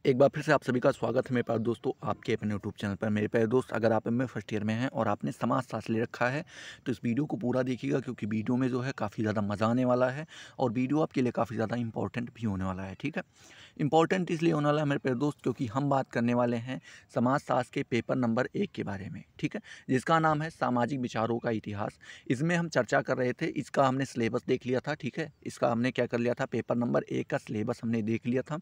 एक बार फिर से आप सभी का स्वागत है मेरे प्यारे दोस्तों आपके अपने यूट्यूब चैनल पर। मेरे प्यारे दोस्त, अगर आप एमए फर्स्ट ईयर में हैं और आपने समाजशास्त्र ले रखा है तो इस वीडियो को पूरा देखिएगा, क्योंकि वीडियो में जो है काफ़ी ज़्यादा मज़ा आने वाला है और वीडियो आपके लिए काफ़ी ज़्यादा इंपॉर्टेंट भी होने वाला है। ठीक है, इंपॉर्टेंट इसलिए होने वाला है मेरे प्यारे दोस्त क्योंकि हम बात करने वाले हैं समाजशास्त्र के पेपर नंबर 1 के बारे में। ठीक है, जिसका नाम है सामाजिक विचारों का इतिहास। इसमें हम चर्चा कर रहे थे, इसका हमने सिलेबस देख लिया था। ठीक है, इसका हमने क्या कर लिया था, पेपर नंबर 1 का सिलेबस हमने देख लिया था।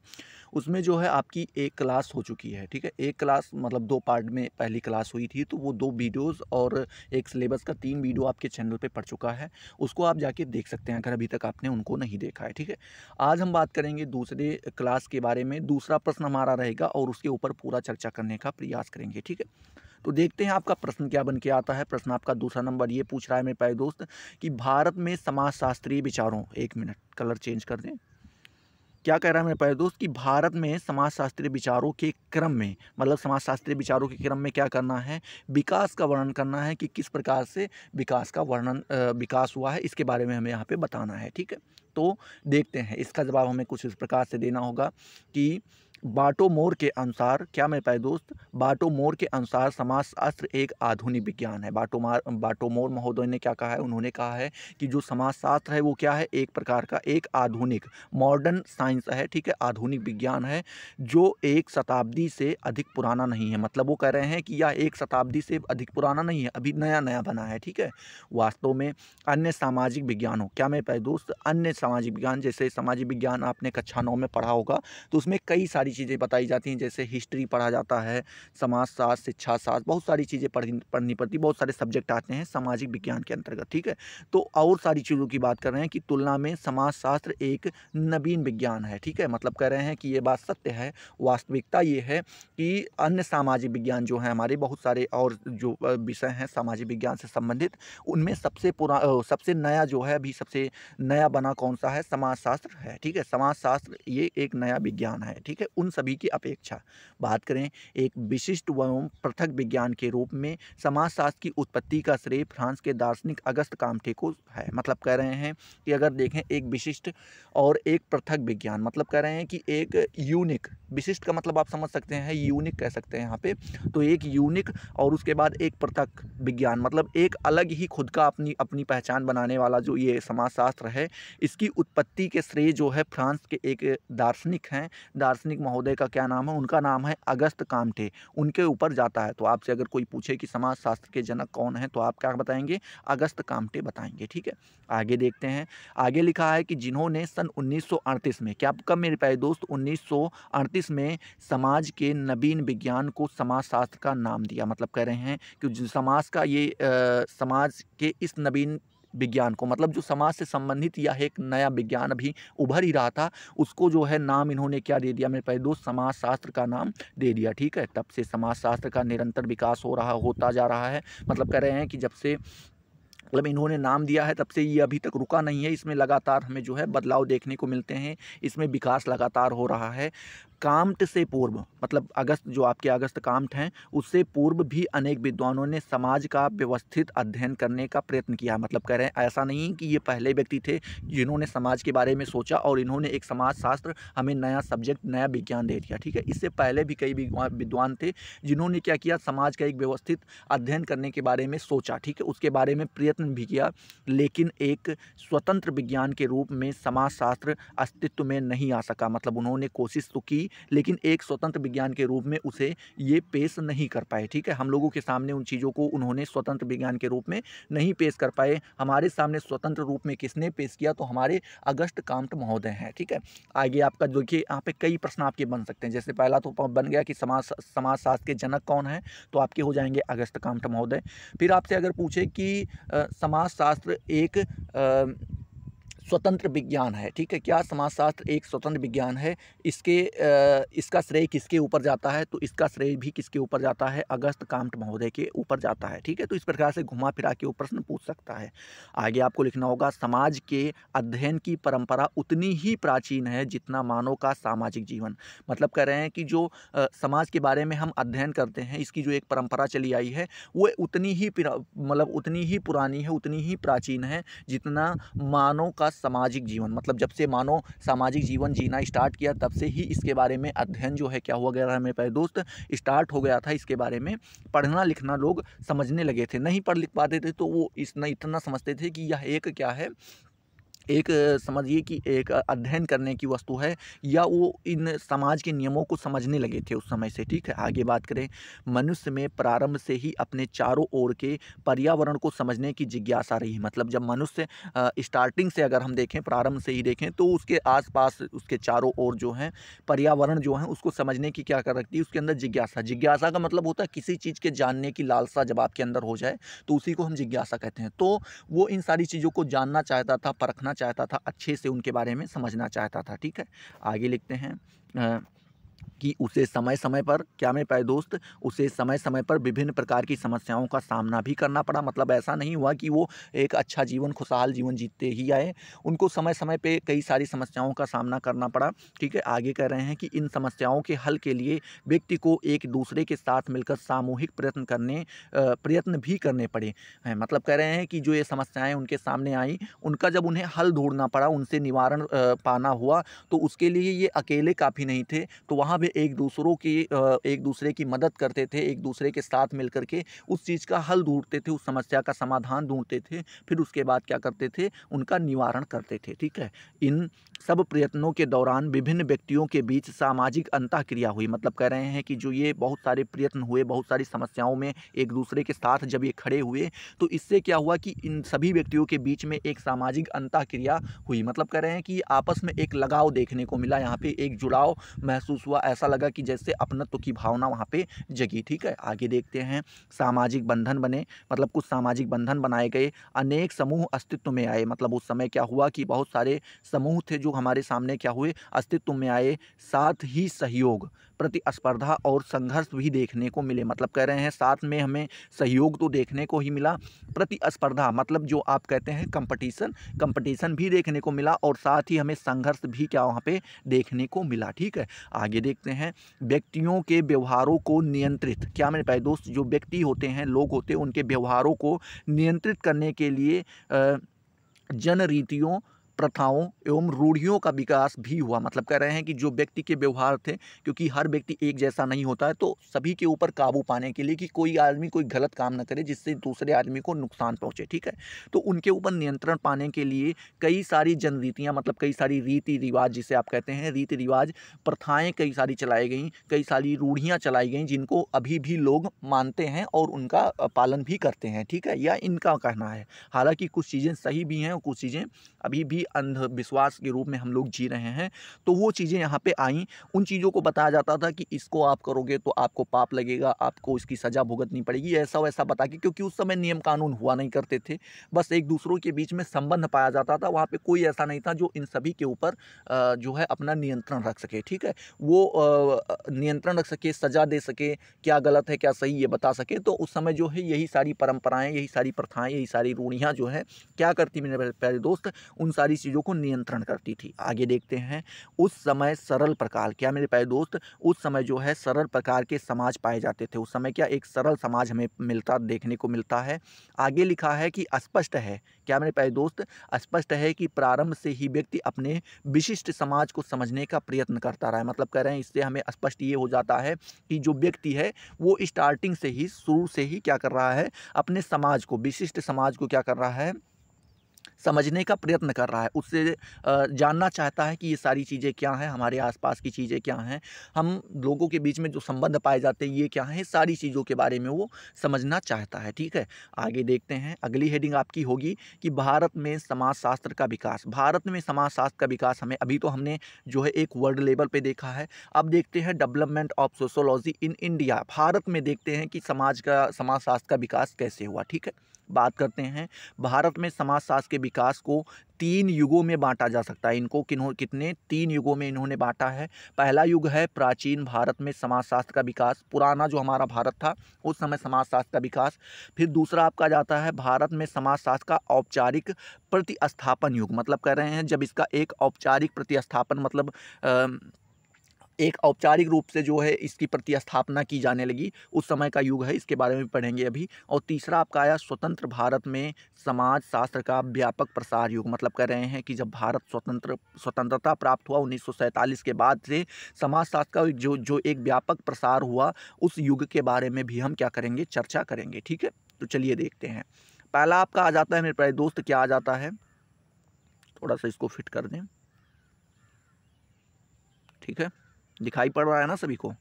उसमें जो है आपकी एक क्लास हो चुकी है। ठीक है, एक क्लास मतलब 2 पार्ट में पहली क्लास हुई थी, तो वो 2 वीडियोज़ और एक सिलेबस का 3 वीडियो आपके चैनल पे पड़ चुका है। उसको आप जाके देख सकते हैं अगर अभी तक आपने उनको नहीं देखा है। ठीक है, आज हम बात करेंगे दूसरे क्लास के बारे में। दूसरा प्रश्न हमारा रहेगा और उसके ऊपर पूरा चर्चा करने का प्रयास करेंगे। ठीक है, तो देखते हैं आपका प्रश्न क्या बन के आता है। प्रश्न आपका दूसरा नंबर ये पूछ रहा है मेरे प्यारे दोस्त कि भारत में समाजशास्त्रीय विचारों, 1 मिनट कलर चेंज कर दें। क्या कह रहा है मेरे प्यारे दोस्त कि भारत में समाजशास्त्रीय विचारों के क्रम में, मतलब समाजशास्त्रीय विचारों के क्रम में क्या करना है, विकास का वर्णन करना है कि किस प्रकार से विकास का वर्णन विकास हुआ है, इसके बारे में हमें यहाँ पे बताना है। ठीक है, तो देखते हैं इसका जवाब हमें कुछ इस प्रकार से देना होगा कि बाटोमोर के अनुसार, क्या मेरे प्यारे दोस्त, बाटोमोर के अनुसार समाजशास्त्र एक आधुनिक विज्ञान है। बाटोमोर महोदय ने क्या कहा है, उन्होंने कहा है कि जो समाजशास्त्र है वो क्या है, एक प्रकार का एक आधुनिक मॉडर्न साइंस है। ठीक है, आधुनिक विज्ञान है जो 1 शताब्दी से अधिक पुराना नहीं है। मतलब वो कह रहे हैं कि यह 1 शताब्दी से अधिक पुराना नहीं है, अभी नया नया बना है। ठीक है, वास्तव में अन्य सामाजिक विज्ञानों, क्या मेरे प्यारे दोस्त, अन्य सामाजिक विज्ञान, जैसे सामाजिक विज्ञान आपने कक्षा 9 में पढ़ा होगा, तो उसमें कई सारी चीज़ें बताई जाती हैं, जैसे हिस्ट्री पढ़ा जाता है, समाजशास्त्र, शिक्षाशास्त्र, बहुत सारी चीज़ें पढ़नी पड़ती, बहुत सारे सब्जेक्ट आते हैं सामाजिक विज्ञान के अंतर्गत। ठीक है, तो और सारी चीज़ों की बात कर रहे हैं कि तुलना में समाजशास्त्र एक नवीन विज्ञान है। ठीक है, मतलब कह रहे हैं कि ये बात सत्य है। वास्तविकता ये है कि अन्य सामाजिक विज्ञान जो हैं हमारे, बहुत सारे और जो विषय हैं सामाजिक विज्ञान से संबंधित, उनमें सबसे नया जो है, अभी सबसे नया बना कौन सा है, समाजशास्त्र है। ठीक है, समाजशास्त्र ये एक नया विज्ञान है। ठीक है, उन सभी की अपेक्षा बात करें एक विशिष्ट एवं पृथक विज्ञान के रूप में समाजशास्त्र की उत्पत्ति का श्रेय फ्रांस के दार्शनिक अगस्त काम्टे को है। मतलब कह रहे हैं कि अगर देखें एक विशिष्ट और एक पृथक विज्ञान, मतलब कह रहे हैं कि एक यूनिक, विशिष्ट का मतलब आप समझ सकते हैं, यूनिक कह सकते हैं यहाँ पे, तो एक यूनिक और उसके बाद एक पृथक विज्ञान, मतलब एक अलग ही खुद का अपनी अपनी पहचान बनाने वाला जो ये समाजशास्त्र है, इसकी उत्पत्ति के श्रेय जो है फ्रांस के एक दार्शनिक हैं, दार्शनिक महोदय का क्या नाम है, उनका नाम है अगस्त काम्टे, उनके ऊपर जाता है। तो आपसे अगर कोई पूछे कि समाजशास्त्र के जनक कौन है, तो आप क्या बताएंगे, अगस्त काम्टे बताएंगे। ठीक है, आगे देखते हैं। आगे लिखा है कि जिन्होंने सन 1938 में, क्या कब मेरे प्यारे दोस्त, 1938 में समाज के नवीन विज्ञान को समाजशास्त्र का नाम दिया। मतलब कह रहे हैं कि जो समाज का ये समाज के इस नवीन विज्ञान को, मतलब जो समाज से संबंधित यह एक नया विज्ञान अभी उभर ही रहा था, उसको जो है नाम इन्होंने क्या दे दिया मेरे प्यारे दोस्त, समाजशास्त्र का नाम दे दिया। ठीक है, तब से समाजशास्त्र का निरंतर विकास होता जा रहा है। मतलब कह रहे हैं कि जब से, मतलब इन्होंने नाम दिया है तब से ये अभी तक रुका नहीं है, इसमें लगातार हमें जो है बदलाव देखने को मिलते हैं, इसमें विकास लगातार हो रहा है। काम्ट से पूर्व, मतलब अगस्त, जो आपके अगस्त काम्ट हैं, उससे पूर्व भी अनेक विद्वानों ने समाज का व्यवस्थित अध्ययन करने का प्रयत्न किया। मतलब कह रहे हैं ऐसा नहीं कि ये पहले व्यक्ति थे जिन्होंने समाज के बारे में सोचा और इन्होंने एक समाजशास्त्र, हमें नया सब्जेक्ट, नया विज्ञान दे दिया। ठीक है, इससे पहले भी कई विद्वान थे जिन्होंने क्या किया, समाज का एक व्यवस्थित अध्ययन करने के बारे में सोचा। ठीक है, उसके बारे में प्रयत्न भी किया, लेकिन एक स्वतंत्र विज्ञान के रूप में समाजशास्त्र अस्तित्व में नहीं आ सका। मतलब उन्होंने कोशिश तो की, लेकिन एक स्वतंत्र विज्ञान के रूप में उसे ये पेश नहीं कर पाए। ठीक है, हम लोगों के सामने उन चीज़ों को उन्होंने स्वतंत्र विज्ञान के रूप में नहीं पेश कर पाए। हमारे सामने स्वतंत्र रूप में किसने पेश किया, तो हमारे अगस्त काम्ट महोदय हैं। ठीक है, आगे आपका देखिए, यहाँ पे कई प्रश्न आपके बन सकते हैं। जैसे पहला तो बन गया कि समाजशास्त्र के जनक कौन है, तो आपके हो जाएंगे अगस्त काम्ट महोदय। फिर आपसे अगर पूछे कि समाजशास्त्र एक स्वतंत्र विज्ञान है, ठीक है, क्या समाजशास्त्र एक स्वतंत्र विज्ञान है, इसका श्रेय किसके ऊपर जाता है, तो इसका श्रेय भी किसके ऊपर जाता है, अगस्त काम्ट महोदय के ऊपर जाता है। ठीक है, तो इस प्रकार से घुमा फिरा के वो प्रश्न पूछ सकता है। आगे आपको लिखना होगा, समाज के अध्ययन की परंपरा उतनी ही प्राचीन है जितना मानव का सामाजिक जीवन। मतलब कह रहे हैं कि जो समाज के बारे में हम अध्ययन करते हैं, इसकी जो एक परंपरा चली आई है, वो उतनी ही पुरानी है, उतनी ही प्राचीन है जितना मानव का सामाजिक जीवन, मतलब जब से मानव सामाजिक जीवन जीना स्टार्ट किया तब से ही इसके बारे में अध्ययन जो है क्या हुआ गया है मेरे प्यारे दोस्त, स्टार्ट हो गया था। इसके बारे में पढ़ना लिखना लोग समझने लगे थे, नहीं पढ़ लिख पाते थे तो वो इतना समझते थे कि यह एक क्या है, एक समझिए कि एक अध्ययन करने की वस्तु है, या वो इन समाज के नियमों को समझने लगे थे उस समय से। ठीक है, आगे बात करें, मनुष्य में प्रारंभ से ही अपने चारों ओर के पर्यावरण को समझने की जिज्ञासा रही। मतलब जब मनुष्य स्टार्टिंग से अगर हम देखें, प्रारंभ से ही देखें, तो उसके आसपास उसके चारों ओर जो है पर्यावरण जो है उसको समझने की क्या कर रखती है, उसके अंदर जिज्ञासा। जिज्ञासा का मतलब होता है किसी चीज़ के जानने की लालसा जब आपके अंदर हो जाए तो उसी को हम जिज्ञासा कहते हैं। तो वो इन सारी चीज़ों को जानना चाहता था, परखना चाहता था, अच्छे से उनके बारे में समझना चाहता था। ठीक है, आगे लिखते हैं कि उसे समय समय पर, क्या मेरे प्यारे दोस्त, उसे समय समय पर विभिन्न प्रकार की समस्याओं का सामना भी करना पड़ा। मतलब ऐसा नहीं हुआ कि वो एक अच्छा जीवन, खुशहाल जीवन जीते ही आए, उनको समय समय पे कई सारी समस्याओं का सामना करना पड़ा। ठीक है, आगे कह रहे हैं कि इन समस्याओं के हल के लिए व्यक्ति को एक दूसरे के साथ मिलकर सामूहिक प्रयत्न भी करने पड़े हैं। मतलब कह रहे हैं कि जो ये समस्याएं उनके सामने आई, उनका जब उन्हें हल ढूंढना पड़ा, उनसे निवारण पाना हुआ, तो उसके लिए ये अकेले काफ़ी नहीं थे। तो वहाँ भी एक दूसरे की मदद करते थे, एक दूसरे के साथ मिलकर के उस चीज़ का हल ढूंढते थे, उस समस्या का समाधान ढूंढते थे, फिर उसके बाद क्या करते थे, उनका निवारण करते थे। ठीक है, इन सब प्रयत्नों के दौरान विभिन्न व्यक्तियों के बीच सामाजिक अंतःक्रिया हुई। मतलब कह रहे हैं कि जो ये बहुत सारे प्रयत्न हुए, बहुत सारी समस्याओं में एक दूसरे के साथ जब ये खड़े हुए, तो इससे क्या हुआ कि इन सभी व्यक्तियों के बीच में एक सामाजिक अंतःक्रिया हुई। मतलब कह रहे हैं कि आपस में एक लगाव देखने को मिला, यहाँ पे एक जुड़ाव महसूस हुआ, ऐसा लगा कि जैसे अपनत्व की भावना वहाँ पे जगी। ठीक है, आगे देखते हैं, सामाजिक बंधन बने, मतलब कुछ सामाजिक बंधन बनाए गए, अनेक समूह अस्तित्व में आए। मतलब उस समय क्या हुआ कि बहुत सारे समूह थे जो हमारे सामने क्या हुए, अस्तित्व में आए। साथ ही सहयोग, प्रतिस्पर्धा और संघर्ष भी देखने को मिले। मतलब कह रहे हैं साथ में हमें सहयोग तो देखने को ही मिला, प्रतिस्पर्धा मतलब जो आप कहते हैं कंपटीशन भी देखने को मिला, और साथ ही हमें संघर्ष भी क्या वहाँ पे देखने को मिला। ठीक है, आगे देखते हैं, व्यक्तियों के व्यवहारों को नियंत्रित, क्या मेरे प्यारे दोस्त, जो व्यक्ति होते हैं, लोग होते हैं, उनके व्यवहारों को नियंत्रित करने के लिए जन रीतियों, प्रथाओं एवं रूढ़ियों का विकास भी हुआ। मतलब कह रहे हैं कि जो व्यक्ति के व्यवहार थे, क्योंकि हर व्यक्ति एक जैसा नहीं होता है, तो सभी के ऊपर काबू पाने के लिए कि कोई आदमी कोई गलत काम न करे जिससे दूसरे आदमी को नुकसान पहुंचे। ठीक है, तो उनके ऊपर नियंत्रण पाने के लिए कई सारी जनरीतियाँ, मतलब कई सारी रीति रिवाज, जिसे आप कहते हैं रीति रिवाज, प्रथाएं कई सारी चलाई गई, कई सारी रूढ़ियाँ चलाई गई, जिनको अभी भी लोग मानते हैं और उनका पालन भी करते हैं। ठीक है, या इनका कहना है। हालांकि कुछ चीज़ें सही भी हैं और कुछ चीज़ें अभी भी अंधविश्वास के रूप में हम लोग जी रहे हैं। तो वो चीज़ें यहाँ पे आईं, उन चीज़ों को बताया जाता था कि इसको आप करोगे तो आपको पाप लगेगा, आपको इसकी सज़ा भुगतनी पड़ेगी, ऐसा वैसा बता के, क्योंकि उस समय नियम कानून हुआ नहीं करते थे, बस एक दूसरों के बीच में संबंध पाया जाता था। वहाँ पे कोई ऐसा नहीं था जो इन सभी के ऊपर जो है अपना नियंत्रण रख सके। ठीक है, वो नियंत्रण रख सके, सज़ा दे सके, क्या गलत है क्या सही ये बता सके। तो उस समय जो है यही सारी परंपराएं, यही सारी प्रथाएं, यही सारी रूढ़ियाँ जो है क्या करती मेरे प्यारे दोस्त, उन सारी चीज़ों को नियंत्रण करती थी। आगे देखते हैं, उस समय सरल प्रकार, क्या मेरे प्यारे दोस्त, उस समय जो है सरल प्रकार के समाज पाए जाते थे। उस समय क्या एक सरल समाज हमें देखने को मिलता है। आगे लिखा है कि स्पष्ट है, क्या मेरे प्यारे दोस्त, स्पष्ट है कि प्रारंभ से ही व्यक्ति अपने विशिष्ट समाज को समझने का प्रयत्न करता रहा है। मतलब कह रहे हैं इससे हमें स्पष्ट ये हो जाता है कि जो व्यक्ति है वो स्टार्टिंग से ही, शुरू से ही क्या कर रहा है, अपने समाज को, विशिष्ट समाज को क्या कर रहा है, समझने का प्रयत्न कर रहा है। उससे जानना चाहता है कि ये सारी चीज़ें क्या हैं, हमारे आसपास की चीज़ें क्या हैं, हम लोगों के बीच में जो संबंध पाए जाते हैं ये क्या हैं, सारी चीज़ों के बारे में वो समझना चाहता है। ठीक है, आगे देखते हैं, अगली हेडिंग आपकी होगी कि भारत में समाजशास्त्र का विकास। भारत में समाजशास्त्र का विकास हमें अभी तो हमने जो है एक वर्ल्ड लेवल पे देखा है, अब देखते हैं development of sociology in India. Bharat में देखते हैं कि समाजशास्त्र का विकास कैसे हुआ। ठीक है, बात करते हैं, भारत में समाजशास्त्र के विकास को 3 युगों में बांटा जा सकता है। इनको कितने 3 युगों में इन्होंने बांटा है। पहला युग है प्राचीन भारत में समाजशास्त्र का विकास, पुराना जो हमारा भारत था उस समय समाजशास्त्र का विकास। फिर दूसरा आपका जाता है भारत में समाजशास्त्र का औपचारिक प्रतिस्थापन युग। मतलब कह रहे हैं जब इसका एक औपचारिक प्रतिस्थापन, मतलब एक औपचारिक रूप से जो है इसकी प्रतिस्थापना की जाने लगी, उस समय का युग है, इसके बारे में पढ़ेंगे अभी। और तीसरा आपका आया स्वतंत्र भारत में समाज शास्त्र का व्यापक प्रसार युग, मतलब कह रहे हैं कि जब भारत स्वतंत्रता प्राप्त हुआ 1947 के बाद से समाज शास्त्र का जो एक व्यापक प्रसार हुआ, उस युग के बारे में भी हम क्या करेंगे, चर्चा करेंगे। ठीक है, तो चलिए देखते हैं। पहला आपका आ जाता है मेरे प्यारे दोस्त, क्या आ जाता है, थोड़ा सा इसको फिट कर दें। ठीक है, दिखाई पड़ रहा है ना सभी को?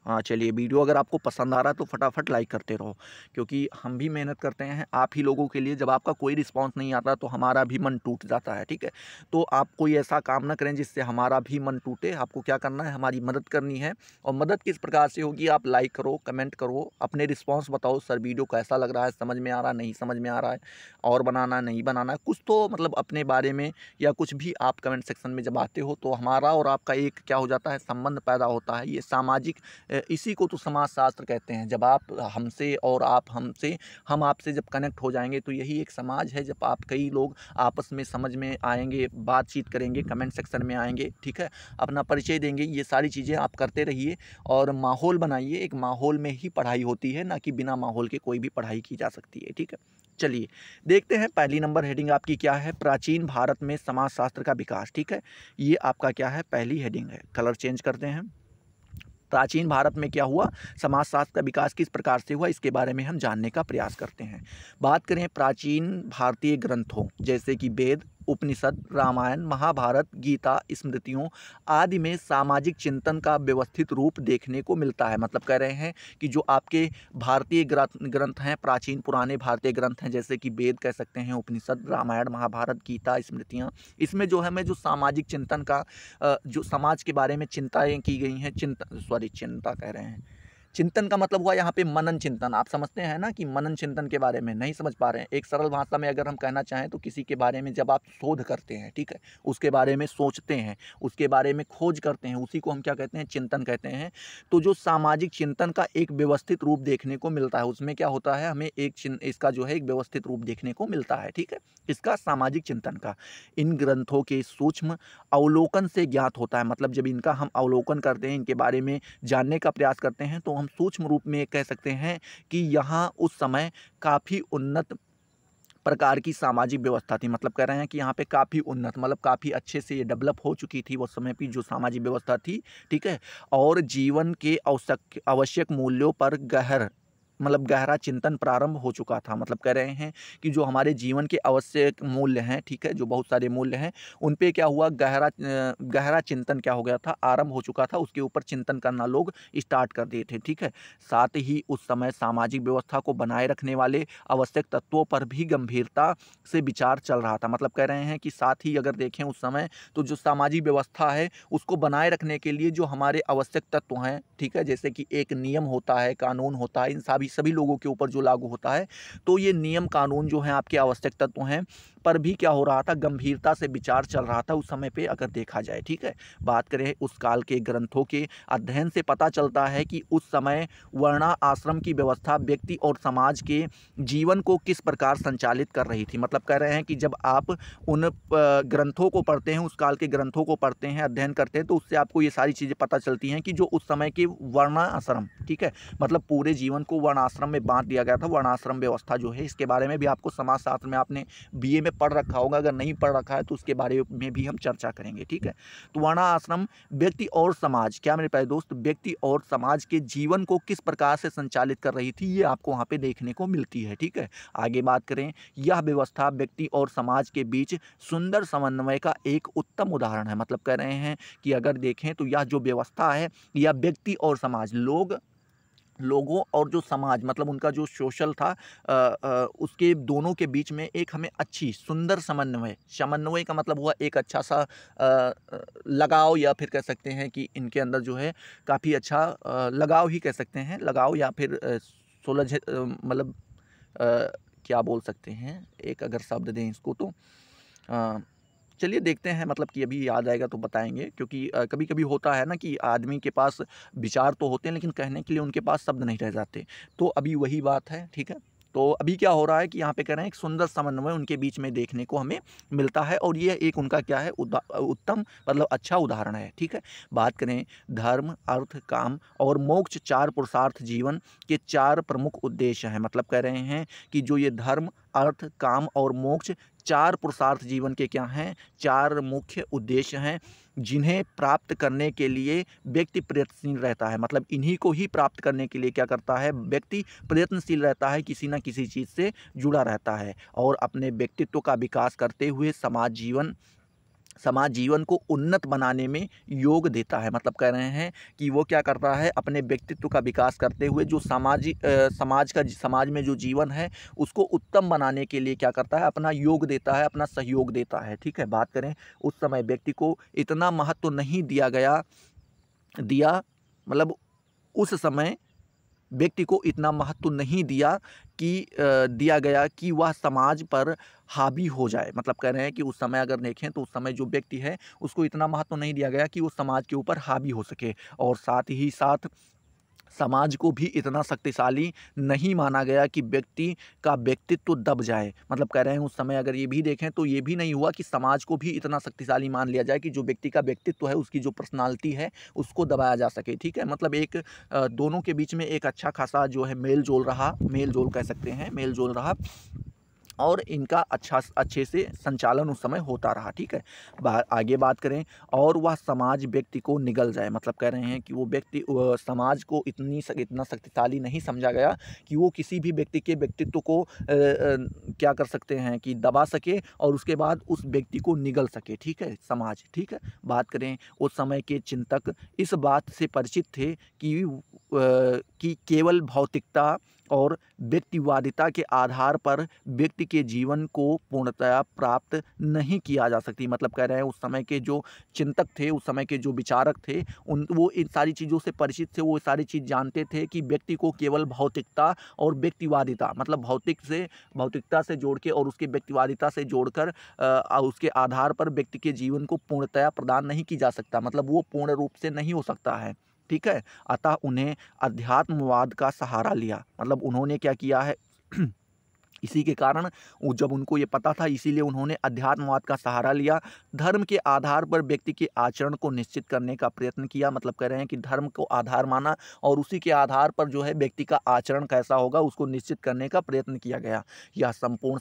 हाँ, चलिए, वीडियो अगर आपको पसंद आ रहा है तो फटाफट लाइक करते रहो, क्योंकि हम भी मेहनत करते हैं आप ही लोगों के लिए। जब आपका कोई रिस्पांस नहीं आता तो हमारा भी मन टूट जाता है। ठीक है, तो आप कोई ऐसा काम ना करें जिससे हमारा भी मन टूटे। आपको क्या करना है, हमारी मदद करनी है। और मदद किस प्रकार से होगी, आप लाइक करो, कमेंट करो, अपने रिस्पॉन्स बताओ, सर वीडियो कैसा लग रहा है, समझ में आ रहा है, नहीं समझ में आ रहा है, और बनाना नहीं बनाना है, कुछ तो मतलब अपने बारे में या कुछ भी आप कमेंट सेक्शन में जब आते हो तो हमारा और आपका एक क्या हो जाता है, संबंध पैदा होता है। ये सामाजिक इसी को तो समाज शास्त्र कहते हैं। जब आप हमसे और आप हमसे, हम आपसे जब कनेक्ट हो जाएंगे तो यही एक समाज है। जब आप कई लोग आपस में समझ में आएंगे, बातचीत करेंगे, कमेंट सेक्शन में आएंगे, ठीक है, अपना परिचय देंगे, ये सारी चीज़ें आप करते रहिए और माहौल बनाइए। एक माहौल में ही पढ़ाई होती है, ना कि बिना माहौल के कोई भी पढ़ाई की जा सकती है। ठीक है, चलिए देखते हैं। पहली नंबर हेडिंग आपकी क्या है, प्राचीन भारत में समाज शास्त्र का विकास। ठीक है, ये आपका क्या है, पहली हेडिंग है। कलर चेंज करते हैं। प्राचीन भारत में क्या हुआ, समाजशास्त्र का विकास किस प्रकार से हुआ, इसके बारे में हम जानने का प्रयास करते हैं। बात करें प्राचीन भारतीय ग्रंथों जैसे कि वेद, उपनिषद, रामायण, महाभारत, गीता, स्मृतियों आदि में सामाजिक चिंतन का व्यवस्थित रूप देखने को मिलता है। मतलब कह रहे हैं कि जो आपके भारतीय ग्रंथ हैं, प्राचीन पुराने भारतीय ग्रंथ हैं, जैसे कि वेद कह सकते हैं, उपनिषद, रामायण, महाभारत, गीता, स्मृतियाँ, इसमें जो है हमें जो सामाजिक चिंतन का जो समाज के बारे में चिंताएँ की गई हैं, चिंता कह रहे हैं, चिंतन का मतलब हुआ यहाँ पे मनन चिंतन। आप समझते हैं ना कि मनन चिंतन के बारे में नहीं समझ पा रहे हैं। एक सरल भाषा में अगर हम कहना चाहें तो किसी के बारे में जब आप शोध करते हैं, ठीक है, उसके बारे में सोचते हैं, उसके बारे में खोज करते हैं, उसी को हम क्या कहते हैं, चिंतन कहते हैं। तो जो सामाजिक चिंतन का एक व्यवस्थित रूप देखने को मिलता है, उसमें क्या होता है, हमें इसका जो है एक व्यवस्थित रूप देखने को मिलता है। ठीक है, इसका सामाजिक चिंतन का इन ग्रंथों के सूक्ष्म अवलोकन से ज्ञात होता है। मतलब जब इनका हम अवलोकन करते हैं, इनके बारे में जानने का प्रयास करते हैं, तो हम सूक्ष्म रूप में कह सकते हैं कि यहाँ उस समय काफ़ी उन्नत प्रकार की सामाजिक व्यवस्था थी। मतलब कह रहे हैं कि यहाँ पे काफ़ी उन्नत, मतलब काफ़ी अच्छे से ये डेवलप हो चुकी थी उस समय की जो सामाजिक व्यवस्था थी। ठीक है, और जीवन के आवश्यक मूल्यों पर गहरा चिंतन प्रारंभ हो चुका था। मतलब कह रहे हैं कि जो हमारे जीवन के आवश्यक मूल्य हैं, ठीक है, जो बहुत सारे मूल्य हैं, उन पे क्या हुआ, गहरा चिंतन क्या हो गया था, आरंभ हो चुका था। उसके ऊपर चिंतन करना लोग स्टार्ट कर दिए थे। ठीक है, साथ ही उस समय सामाजिक व्यवस्था को बनाए रखने वाले आवश्यक तत्वों पर भी गंभीरता से विचार चल रहा था। मतलब कह रहे हैं कि साथ ही अगर देखें उस समय तो जो सामाजिक व्यवस्था है उसको बनाए रखने के लिए जो हमारे आवश्यक तत्व हैं, ठीक है, जैसे कि एक नियम होता है, कानून होता है, इन सभी लोगों के ऊपर जो लागू होता है, तो ये नियम कानून जो हैं आपके आवश्यक तत्व हैं पर भी क्या हो रहा था, गंभीरता से विचार चल रहा था उस समय पे अगर देखा जाए। ठीक है, बात करें उस काल के ग्रंथों के अध्ययन से पता चलता है कि उस समय वर्णा आश्रम की व्यवस्था व्यक्ति और समाज के जीवन को किस प्रकार संचालित कर रही थी। मतलब कह रहे हैं कि जब आप उन ग्रंथों को पढ़ते हैं, उस काल के ग्रंथों को पढ़ते हैं, अध्ययन करते हैं, तो उससे आपको ये सारी चीज़ें पता चलती हैं कि जो उस समय के वर्णाश्रम, ठीक है, मतलब पूरे जीवन को वर्णाश्रम में बांट दिया गया था। वर्णाश्रम व्यवस्था जो है, इसके बारे में भी आपको समाजशास्त्र में आपने बीए में पढ़ रखा होगा, अगर नहीं पढ़ रखा है तो उसके बारे में भी हम चर्चा करेंगे। ठीक है, तो वर्णाश्रम व्यक्ति और समाज, क्या मेरे प्यारे दोस्त, व्यक्ति और समाज के जीवन को किस प्रकार से संचालित कर रही थी, ये आपको वहाँ पे देखने को मिलती है। ठीक है, आगे बात करें, यह व्यवस्था व्यक्ति और समाज के बीच सुंदर समन्वय का एक उत्तम उदाहरण है। मतलब कह रहे हैं कि अगर देखें तो यह जो व्यवस्था है, यह व्यक्ति और समाज, लोगों और जो समाज, मतलब उनका जो सोशल था, उसके दोनों के बीच में एक हमें अच्छी सुंदर समन्वय का मतलब हुआ एक अच्छा सा लगाव, या फिर कह सकते हैं कि इनके अंदर जो है काफ़ी अच्छा लगाव ही कह सकते हैं, लगाव या फिर सुलझ मतलब क्या बोल सकते हैं, एक अगर शब्द दें इसको तो चलिए देखते हैं, मतलब कि अभी याद आएगा तो बताएंगे, क्योंकि कभी कभी होता है ना कि आदमी के पास विचार तो होते हैं लेकिन कहने के लिए उनके पास शब्द नहीं रह जाते, तो अभी वही बात है। ठीक है, तो अभी क्या हो रहा है कि यहाँ पे कह रहे हैं एक सुंदर समन्वय उनके बीच में देखने को हमें मिलता है, और ये एक उनका क्या है उत्तम मतलब अच्छा उदाहरण है। ठीक है, बात करें धर्म, अर्थ, काम और मोक्ष 4 पुरुषार्थ जीवन के 4 प्रमुख उद्देश्य हैं। मतलब कह रहे हैं कि जो ये धर्म, अर्थ, काम और मोक्ष 4 पुरुषार्थ जीवन के क्या हैं, 4 मुख्य उद्देश्य हैं, जिन्हें प्राप्त करने के लिए व्यक्ति प्रयत्नशील रहता है। मतलब इन्हीं को ही प्राप्त करने के लिए क्या करता है, व्यक्ति प्रयत्नशील रहता है, किसी न किसी चीज़ से जुड़ा रहता है, और अपने व्यक्तित्व का विकास करते हुए समाज जीवन को उन्नत बनाने में योग देता है। मतलब कह रहे हैं कि वो क्या करता है, अपने व्यक्तित्व का विकास करते हुए जो समाज में जो जीवन है उसको उत्तम बनाने के लिए क्या करता है, अपना योग देता है, अपना सहयोग देता है। ठीक है, बात करें उस समय व्यक्ति को इतना महत्व नहीं दिया मतलब उस समय व्यक्ति को इतना महत्व नहीं दिया गया कि वह समाज पर हावी हो जाए। मतलब कह रहे हैं कि उस समय अगर देखें तो उस समय जो व्यक्ति है उसको इतना महत्व नहीं दिया गया कि वो समाज के ऊपर हावी हो सके, और साथ ही साथ समाज को भी इतना शक्तिशाली नहीं माना गया कि व्यक्ति का व्यक्तित्व दब जाए। मतलब कह रहे हैं उस समय अगर ये भी देखें तो ये भी नहीं हुआ कि समाज को भी इतना शक्तिशाली मान लिया जाए कि जो व्यक्ति का व्यक्तित्व है, उसकी जो पर्सनालिटी है, उसको दबाया जा सके। ठीक है, मतलब एक दोनों के बीच में एक अच्छा खासा जो है मेल जोल कह सकते हैं, मेल जोल रहा, और इनका अच्छे से संचालन उस समय होता रहा। ठीक है, आगे बात करें, और वह समाज व्यक्ति को निगल जाए। मतलब कह रहे हैं कि वो व्यक्ति समाज को इतना शक्तिशाली नहीं समझा गया कि वो किसी भी व्यक्ति के व्यक्तित्व को क्या कर सकते हैं कि दबा सके और उसके बाद उस व्यक्ति को निगल सके। ठीक है, समाज। ठीक है, बात करें उस समय के चिंतक इस बात से परिचित थे कि केवल भौतिकता और व्यक्तिवादिता के आधार पर व्यक्ति के जीवन को पूर्णतया प्राप्त नहीं किया जा सकती। मतलब कह रहे हैं उस समय के जो चिंतक थे, उस समय के जो विचारक थे, वो इन सारी चीज़ों से परिचित थे, वो सारी चीज़ जानते थे कि व्यक्ति को केवल भौतिकता और व्यक्तिवादिता, मतलब भौतिकता से जोड़ के और उसके व्यक्तिवादिता से जोड़कर उसके आधार पर व्यक्ति के जीवन को पूर्णतया प्रदान नहीं की जा सकता। मतलब वो पूर्ण रूप से नहीं हो सकता है। ठीक है, अतः उन्हें अध्यात्मवाद का सहारा लिया। मतलब उन्होंने क्या किया है इसी के कारण जब उनको ये पता था, इसीलिए उन्होंने अध्यात्मवाद का सहारा लिया। धर्म के आधार पर व्यक्ति के आचरण को निश्चित करने का प्रयत्न किया। मतलब कह रहे हैं कि धर्म को आधार माना और उसी के आधार पर जो है व्यक्ति का आचरण कैसा होगा उसको निश्चित करने का प्रयत्न किया गया। यह संपूर्ण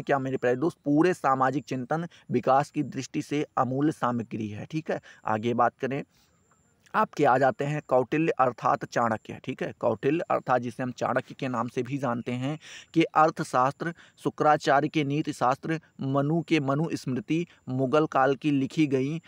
क्या मेरे प्यारे दोस्त, पूरे सामाजिक चिंतन विकास की दृष्टि से अमूल्य सामग्री है। ठीक है, आगे बात करें, आपके आ जाते हैं कौटिल्य अर्थात चाणक्य। ठीक है, कौटिल्य अर्थात जिसे हम चाणक्य के नाम से भी जानते हैं, कि अर्थशास्त्र, शुक्राचार्य के नीति शास्त्र, मनु के मनुस्मृति, मुगल काल की लिखी गई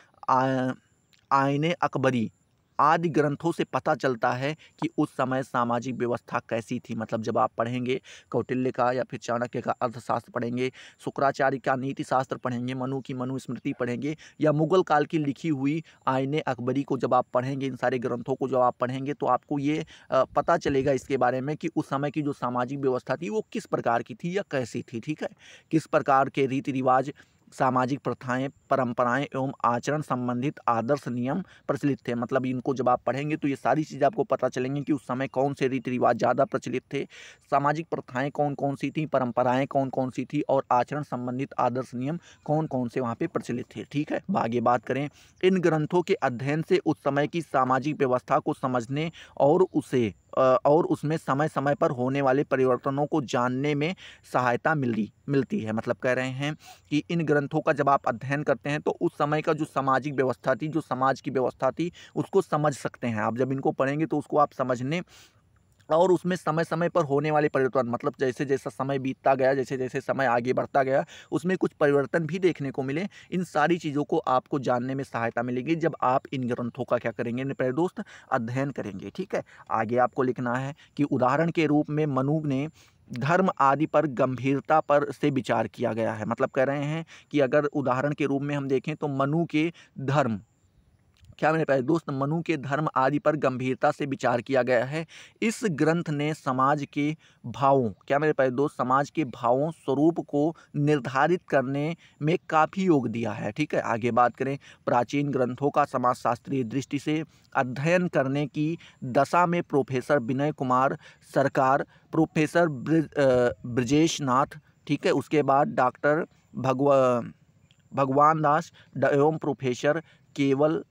आईने अकबरी आदि ग्रंथों से पता चलता है कि उस समय सामाजिक व्यवस्था कैसी थी। मतलब जब आप पढ़ेंगे कौटिल्य का या फिर चाणक्य का अर्थशास्त्र पढ़ेंगे, शुक्राचार्य का नीति शास्त्र पढ़ेंगे, मनु की मनुस्मृति पढ़ेंगे, या मुगल काल की लिखी हुई आईने अकबरी को जब आप पढ़ेंगे, इन सारे ग्रंथों को जब आप पढ़ेंगे तो आपको ये पता चलेगा इसके बारे में कि उस समय की जो सामाजिक व्यवस्था थी वो किस प्रकार की थी या कैसी थी। ठीक है, किस प्रकार के रीति रिवाज, सामाजिक प्रथाएं, परंपराएं एवं आचरण संबंधित आदर्श नियम प्रचलित थे। मतलब इनको जब आप पढ़ेंगे तो ये सारी चीज़ें आपको पता चलेंगी कि उस समय कौन से रीति रिवाज ज़्यादा प्रचलित थे, सामाजिक प्रथाएं कौन कौन सी थी, परंपराएं कौन कौन सी थी, और आचरण संबंधित आदर्श नियम कौन कौन से वहाँ पे प्रचलित थे। ठीक है, आगे बात करें, इन ग्रंथों के अध्ययन से उस समय की सामाजिक व्यवस्था को समझने और उसमें समय समय पर होने वाले परिवर्तनों को जानने में सहायता मिलती है। मतलब कह रहे हैं कि इन ग्रंथों का जब आप अध्ययन करते हैं तो उस समय का जो सामाजिक व्यवस्था थी, जो समाज की व्यवस्था थी, उसको समझ सकते हैं आप। जब इनको पढ़ेंगे तो उसको आप समझने और उसमें समय समय पर होने वाले परिवर्तन, मतलब जैसे जैसा समय बीतता गया, जैसे जैसे समय आगे बढ़ता गया, उसमें कुछ परिवर्तन भी देखने को मिले। इन सारी चीज़ों को आपको जानने में सहायता मिलेगी जब आप इन ग्रंथों का क्या करेंगे मेरे प्यारे दोस्त, अध्ययन करेंगे। ठीक है, आगे आपको लिखना है कि उदाहरण के रूप में मनु ने धर्म आदि पर गंभीरता पर से विचार किया गया है। मतलब कह रहे हैं कि अगर उदाहरण के रूप में हम देखें तो मनु के धर्म क्या मेरे प्यारे दोस्त, मनु के धर्म आदि पर गंभीरता से विचार किया गया है। इस ग्रंथ ने समाज के भावों, क्या मेरे प्यारे दोस्त, समाज के भावों स्वरूप को निर्धारित करने में काफ़ी योग दिया है। ठीक है, आगे बात करें, प्राचीन ग्रंथों का समाजशास्त्रीय दृष्टि से अध्ययन करने की दशा में प्रोफेसर विनय कुमार सरकार, प्रोफेसर ब्रजेश नाथ, ठीक है, उसके बाद डॉक्टर भगवान दास एवं प्रोफेसर केवल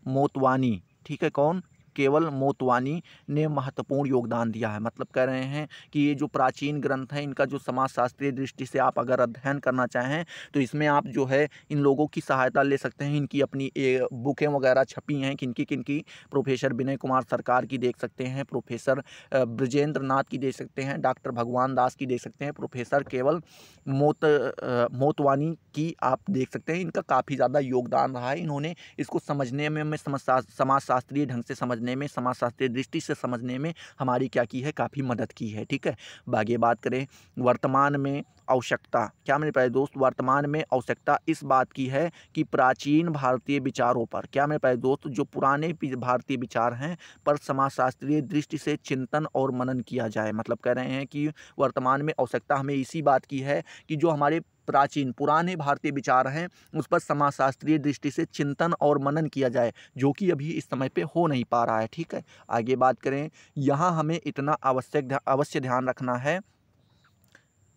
मोतवानी, ठीक है, कौन, केवल मोतवानी ने महत्वपूर्ण योगदान दिया है। मतलब कह रहे हैं कि ये जो प्राचीन ग्रंथ हैं, इनका जो समाजशास्त्रीय दृष्टि से आप अगर अध्ययन करना चाहें तो इसमें आप जो है इन लोगों की सहायता ले सकते हैं। इनकी अपनी बुकें वगैरह छपी हैं, किनकी प्रोफेसर विनय कुमार सरकार की देख सकते हैं, प्रोफेसर ब्रजेंद्र नाथ की देख सकते हैं, डॉक्टर भगवान दास की देख सकते हैं, प्रोफेसर केवल मोतवानी की आप देख सकते हैं। इनका काफ़ी ज़्यादा योगदान रहा है। इन्होंने इसको समझने में समाजशास्त्रीय ढंग से समझने में, समाजशास्त्रीय दृष्टि से समझने में हमारी क्या की है, काफ़ी मदद की है। ठीक है, आगे बात करें, वर्तमान में आवश्यकता, क्या मेरे प्यारे दोस्त, वर्तमान में आवश्यकता इस बात की है कि प्राचीन भारतीय विचारों पर, क्या मेरे प्यारे दोस्त, जो पुराने भारतीय विचार हैं पर समाजशास्त्रीय दृष्टि से चिंतन और मनन किया जाए। मतलब कह रहे हैं कि वर्तमान में आवश्यकता हमें इसी बात की है कि जो हमारे प्राचीन पुराने भारतीय विचार हैं उस पर समाजशास्त्रीय दृष्टि से चिंतन और मनन किया जाए, जो कि अभी इस समय पे हो नहीं पा रहा है। ठीक है, आगे बात करें, यहाँ हमें इतना अवश्य ध्यान रखना है,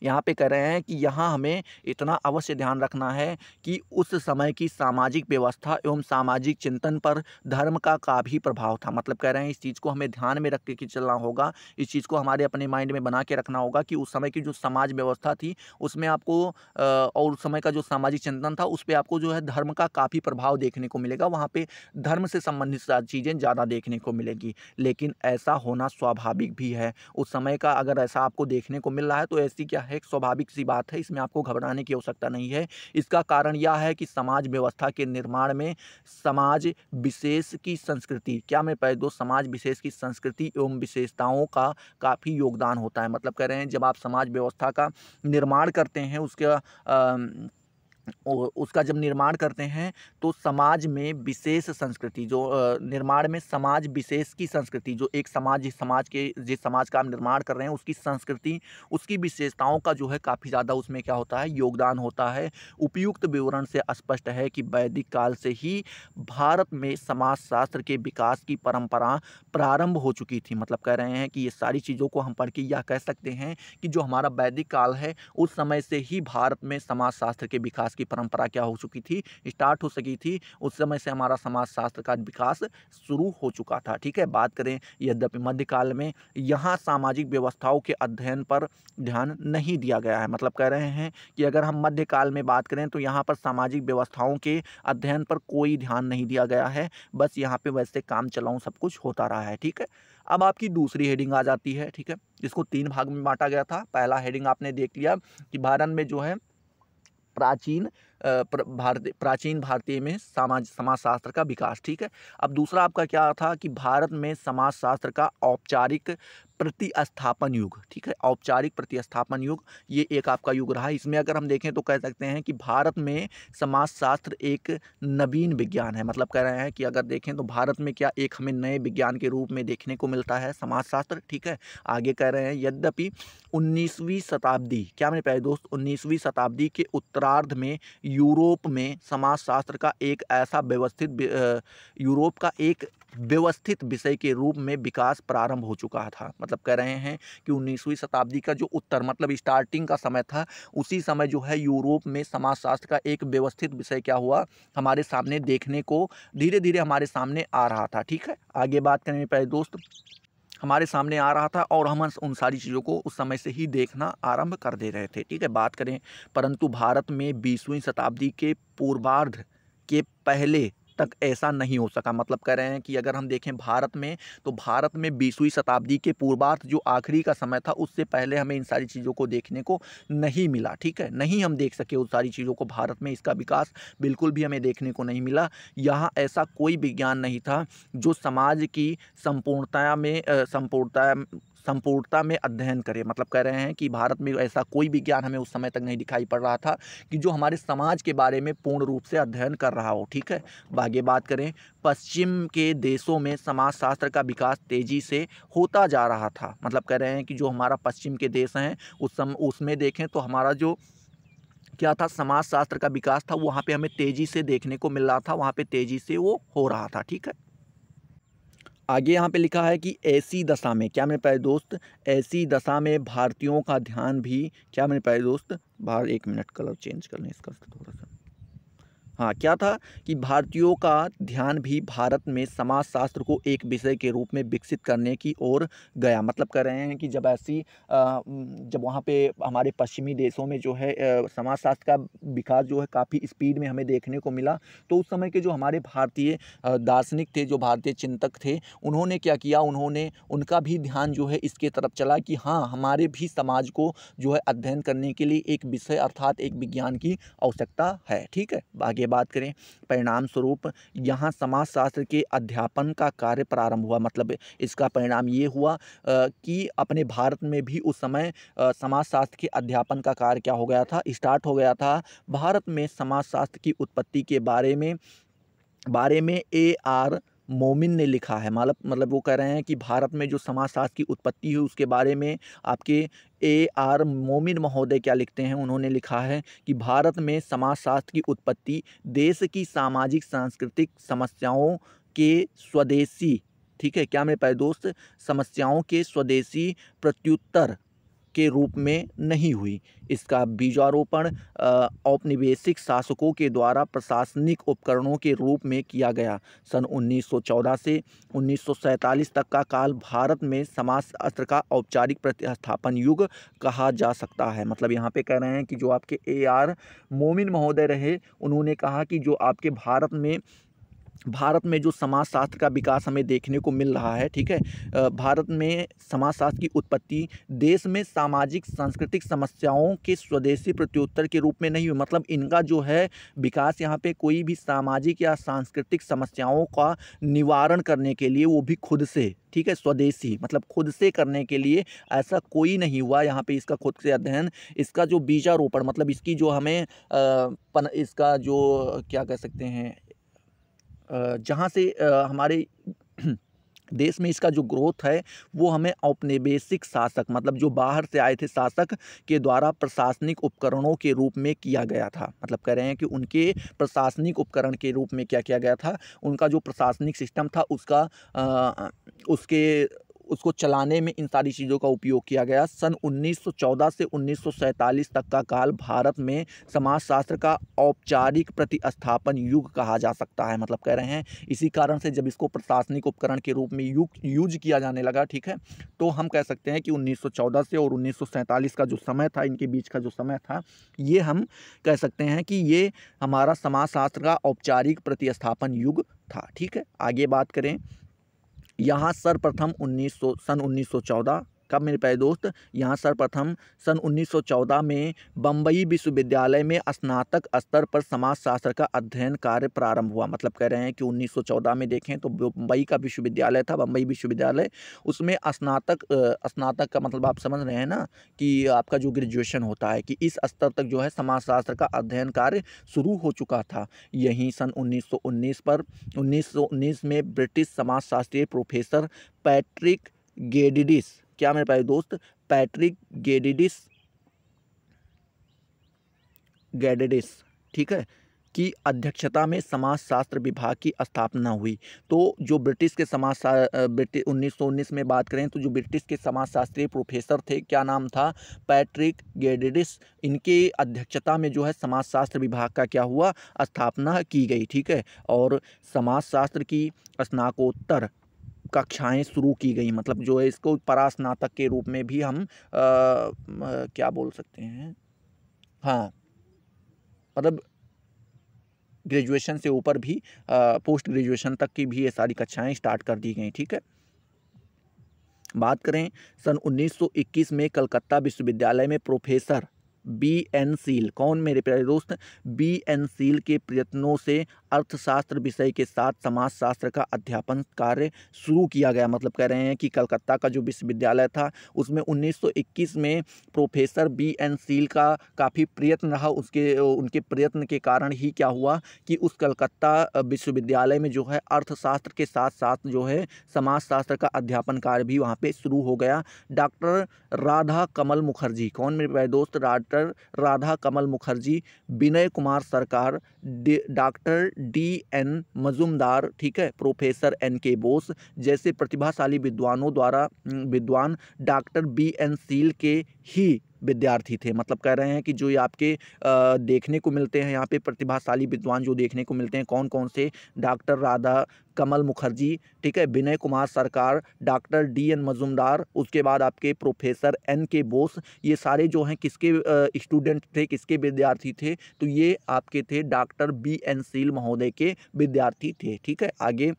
यहाँ पे कह रहे हैं कि यहाँ हमें इतना अवश्य ध्यान रखना है कि उस समय की सामाजिक व्यवस्था एवं सामाजिक चिंतन पर धर्म का काफ़ी प्रभाव था। मतलब कह रहे हैं इस चीज़ को हमें ध्यान में रख के चलना होगा, इस चीज़ को हमारे अपने माइंड में बना के रखना होगा कि उस समय की जो समाज व्यवस्था थी उसमें आपको और उस समय का जो सामाजिक चिंतन था उस पर आपको जो है धर्म का काफ़ी प्रभाव देखने को मिलेगा। वहाँ पर धर्म से संबंधित चीज़ें ज़्यादा देखने को मिलेगी, लेकिन ऐसा होना स्वाभाविक भी है। उस समय का अगर ऐसा आपको देखने को मिल रहा है तो ऐसी क्या है, एक स्वाभाविक सी बात है, इसमें आपको घबराने की आवश्यकता नहीं है। इसका कारण यह है कि समाज व्यवस्था के निर्माण में समाज विशेष की संस्कृति, क्या मैं पहले दो, समाज विशेष की संस्कृति एवं विशेषताओं का काफ़ी योगदान होता है। मतलब कह रहे हैं जब आप समाज व्यवस्था का निर्माण करते हैं, उसका जब निर्माण करते हैं तो समाज में विशेष संस्कृति, जो निर्माण में समाज विशेष की संस्कृति, जो एक समाज के जिस समाज का आप निर्माण कर रहे हैं उसकी संस्कृति, उसकी विशेषताओं का जो है काफ़ी ज़्यादा उसमें क्या होता है, योगदान होता है। उपयुक्त विवरण से स्पष्ट है कि वैदिक काल से ही भारत में समाजशास्त्र के विकास की परंपरा प्रारंभ हो चुकी थी। मतलब कह रहे हैं कि ये सारी चीज़ों को हम पढ़ के यह कह सकते हैं कि जो हमारा वैदिक काल है उस समय से ही भारत में समाजशास्त्र के विकास की परंपरा क्या हो चुकी थी, स्टार्ट हो सकी थी। उस समय से हमारा समाजशास्त्र का विकास शुरू हो चुका था। ठीक है, बात करें, यद्यपि मध्यकाल में यहाँ सामाजिक व्यवस्थाओं के अध्ययन पर ध्यान नहीं दिया गया है। मतलब कह रहे हैं कि अगर हम मध्यकाल में बात करें तो यहाँ पर सामाजिक व्यवस्थाओं के अध्ययन पर कोई ध्यान नहीं दिया गया है, बस यहाँ पे वैसे काम चलाऊं सब कुछ होता रहा है। ठीक है, अब आपकी दूसरी हेडिंग आ जाती है। ठीक है, इसको 3 भाग में बांटा गया था। पहला हेडिंग आपने देख लिया कि भारत में जो है प्राचीन भारतीय में समाजशास्त्र का विकास। ठीक है, अब दूसरा आपका क्या था कि भारत में समाजशास्त्र का औपचारिक प्रतिस्थापन युग। ठीक है, औपचारिक प्रतिस्थापन युग, ये एक आपका युग रहा। इसमें अगर हम देखें तो कह सकते हैं कि भारत में समाजशास्त्र एक नवीन विज्ञान है। मतलब कह रहे हैं कि अगर देखें तो भारत में क्या एक हमें नए विज्ञान के रूप में देखने को मिलता है समाजशास्त्र। ठीक है, आगे कह रहे हैं यद्यपि 19वीं शताब्दी, क्या मेरे प्यारे दोस्त, 19वीं शताब्दी के उत्तरार्ध में यूरोप में समाजशास्त्र का एक ऐसा व्यवस्थित विषय के रूप में विकास प्रारंभ हो चुका था। मतलब कह रहे हैं कि 19वीं शताब्दी का जो उत्तर मतलब स्टार्टिंग का समय था, उसी समय जो है यूरोप में समाजशास्त्र का एक व्यवस्थित विषय क्या हुआ, हमारे सामने देखने को धीरे धीरे हमारे सामने आ रहा था। ठीक है, आगे बात करें पहले दोस्त, हमारे सामने आ रहा था और हम उन सारी चीज़ों को उस समय से ही देखना आरंभ कर दे रहे थे। ठीक है, बात करें, परंतु भारत में 20वीं शताब्दी के पूर्वार्ध के पहले तक ऐसा नहीं हो सका। मतलब कह रहे हैं कि अगर हम देखें भारत में, तो भारत में 20वीं शताब्दी के पूर्वार्ध जो आखिरी का समय था उससे पहले हमें इन सारी चीज़ों को देखने को नहीं मिला। ठीक है, नहीं हम देख सके उस सारी चीज़ों को, भारत में इसका विकास बिल्कुल भी हमें देखने को नहीं मिला। यहाँ ऐसा कोई विज्ञान नहीं था जो समाज की संपूर्णता में अध्ययन करें। मतलब कह रहे हैं कि भारत में ऐसा कोई विज्ञान हमें उस समय तक नहीं दिखाई पड़ रहा था कि जो हमारे समाज के बारे में पूर्ण रूप से अध्ययन कर रहा हो। ठीक है, आगे बात करें, पश्चिम के देशों में समाजशास्त्र का विकास तेजी से होता जा रहा था। मतलब कह रहे हैं कि जो हमारा पश्चिम के देश हैं उसमें देखें तो हमारा जो क्या था, समाजशास्त्र का विकास था, वहाँ पे हमें तेजी से देखने को मिल रहा था, वहाँ पे तेजी से वो हो रहा था। ठीक है, आगे यहाँ पे लिखा है कि ऐसी दशा में, क्या मेरे प्यारे दोस्त, ऐसी दशा में भारतीयों का ध्यान भी, क्या मेरे प्यारे दोस्त, बाहर एक मिनट कलर चेंज कर लें इसका थोड़ा सा। हाँ, क्या था कि भारतीयों का ध्यान भी भारत में समाजशास्त्र को एक विषय के रूप में विकसित करने की ओर गया। मतलब कह रहे हैं कि जब जब वहाँ पे हमारे पश्चिमी देशों में जो है समाजशास्त्र का विकास जो है काफ़ी स्पीड में हमें देखने को मिला, तो उस समय के जो हमारे भारतीय दार्शनिक थे, जो भारतीय चिंतक थे, उन्होंने क्या किया, उनका भी ध्यान जो है इसके तरफ चला कि हाँ, हमारे भी समाज को जो है अध्ययन करने के लिए एक विषय अर्थात एक विज्ञान की आवश्यकता है। ठीक है, आगे बात करें, परिणाम स्वरूप यहाँ समाजशास्त्र के अध्यापन का कार्य प्रारंभ हुआ। मतलब इसका परिणाम ये हुआ कि अपने भारत में भी उस समय समाजशास्त्र के अध्यापन का कार्य क्या हो गया था, स्टार्ट हो गया था। भारत में समाजशास्त्र की उत्पत्ति के बारे में A.R. मोमिन ने लिखा है। मतलब वो कह रहे हैं कि भारत में जो समाजशास्त्र की उत्पत्ति हुई उसके बारे में आपके A.R. मोमिन महोदय क्या लिखते हैं, उन्होंने लिखा है कि भारत में समाजशास्त्र की उत्पत्ति देश की सामाजिक सांस्कृतिक समस्याओं के स्वदेशी, ठीक है, क्या मेरे प्यारे दोस्त, समस्याओं के स्वदेशी प्रत्युत्तर के रूप में नहीं हुई। इसका बीजारोपण औपनिवेशिक शासकों के द्वारा प्रशासनिक उपकरणों के रूप में किया गया। सन 1914 से 1947 तक का काल भारत में समाजशास्त्र का औपचारिक प्रतिस्थापन युग कहा जा सकता है। मतलब यहाँ पे कह रहे हैं कि जो आपके A.R. मोमिन महोदय रहे, उन्होंने कहा कि जो आपके भारत में जो समाजशास्त्र का विकास हमें देखने को मिल रहा है, ठीक है, भारत में समाजशास्त्र की उत्पत्ति देश में सामाजिक सांस्कृतिक समस्याओं के स्वदेशी प्रत्युत्तर के रूप में नहीं हुई। मतलब इनका जो है विकास यहाँ पे कोई भी सामाजिक या सांस्कृतिक समस्याओं का निवारण करने के लिए, वो भी खुद से, ठीक है, स्वदेशी मतलब खुद से करने के लिए ऐसा कोई नहीं हुआ। यहाँ पे इसका खुद से अध्ययन, इसका जो बीजारोपण, मतलब इसकी जो हमें इसका जो क्या कह सकते हैं, जहाँ से हमारे देश में इसका जो ग्रोथ है वो हमें औपनिवेशिक शासक, मतलब जो बाहर से आए थे शासक के द्वारा प्रशासनिक उपकरणों के रूप में किया गया था। मतलब कह रहे हैं कि उनके प्रशासनिक उपकरण के रूप में क्या किया गया था, उनका जो प्रशासनिक सिस्टम था उसको चलाने में इन सारी चीज़ों का उपयोग किया गया। सन 1914 से 1947 तक का काल भारत में समाजशास्त्र का औपचारिक प्रतिस्थापन युग कहा जा सकता है। मतलब कह रहे हैं इसी कारण से जब इसको प्रशासनिक उपकरण के रूप में यूज किया जाने लगा, ठीक है, तो हम कह सकते हैं कि 1914 से और 1947 का जो समय था, इनके बीच का जो समय था, ये हम कह सकते हैं कि ये हमारा समाजशास्त्र का औपचारिक प्रतिस्थापन युग था। ठीक है, आगे बात करें, यहाँ सर्वप्रथम सन 1914, कब मेरे प्यारे दोस्त, यहाँ सर्वप्रथम सन 1914 में बम्बई विश्वविद्यालय में स्नातक स्तर पर समाजशास्त्र का अध्ययन कार्य प्रारंभ हुआ। मतलब कह रहे हैं कि 1914 में देखें तो बम्बई का विश्वविद्यालय था, बम्बई विश्वविद्यालय, उसमें स्नातक का मतलब आप समझ रहे हैं ना कि आपका जो ग्रेजुएशन होता है, कि इस स्तर तक जो है समाजशास्त्र का अध्ययन कार्य शुरू हो चुका था। यहीं सन 1919 में ब्रिटिश समाजशास्त्री प्रोफेसर पैट्रिक गेडिडिस, क्या मेरे प्यारे दोस्त, पैट्रिक गेडिडिस, ठीक है, की अध्यक्षता में समाजशास्त्र विभाग की स्थापना हुई। तो जो ब्रिटिश के 1919 में बात करें तो जो ब्रिटिश के समाजशास्त्री प्रोफेसर थे, क्या नाम था, पैट्रिक गेडिडिस, इनके अध्यक्षता में जो है समाजशास्त्र विभाग का क्या हुआ, स्थापना की गई। ठीक है, और समाजशास्त्र की स्नातकोत्तर कक्षाएं शुरू की गई। मतलब जो है इसको परास्नातक के रूप में भी हम क्या बोल सकते हैं, हाँ, मतलब ग्रेजुएशन से ऊपर भी पोस्ट ग्रेजुएशन तक की भी ये सारी कक्षाएं स्टार्ट कर दी गई। ठीक है, बात करें सन 1921 में कलकत्ता विश्वविद्यालय में प्रोफेसर B.N. सील, कौन मेरे प्यारे दोस्त, B.N. सील के प्रयत्नों से अर्थशास्त्र विषय के साथ समाजशास्त्र का अध्यापन कार्य शुरू किया गया। मतलब कह रहे हैं कि कलकत्ता का जो विश्वविद्यालय था उसमें 1921 में प्रोफेसर B.N. सील का काफ़ी प्रयत्न रहा। उनके प्रयत्न के कारण ही क्या हुआ कि उस कलकत्ता विश्वविद्यालय में जो है अर्थशास्त्र के साथ साथ जो है समाजशास्त्र का अध्यापन कार्य भी वहाँ पे शुरू हो गया। डॉक्टर राधा कमल मुखर्जी, कौन मेरे प्यारे दोस्त, डॉक्टर राधा कमल मुखर्जी, विनय कुमार सरकार, डॉक्टर D.N. मजुमदार, ठीक है, प्रोफेसर N.K. बोस जैसे प्रतिभाशाली विद्वान डॉक्टर B.N. सील के ही विद्यार्थी थे। मतलब कह रहे हैं कि जो ये आपके देखने को मिलते हैं यहाँ पे प्रतिभाशाली विद्वान जो देखने को मिलते हैं, कौन कौन से, डॉक्टर राधा कमल मुखर्जी, ठीक है, विनय कुमार सरकार, डॉक्टर D.N. मजुमदार, उसके बाद आपके प्रोफेसर N.K. बोस, ये सारे जो हैं किसके स्टूडेंट थे, किसके विद्यार्थी थे, तो ये आपके थे डॉक्टर B.N. सील महोदय के विद्यार्थी थे। ठीक है, आगे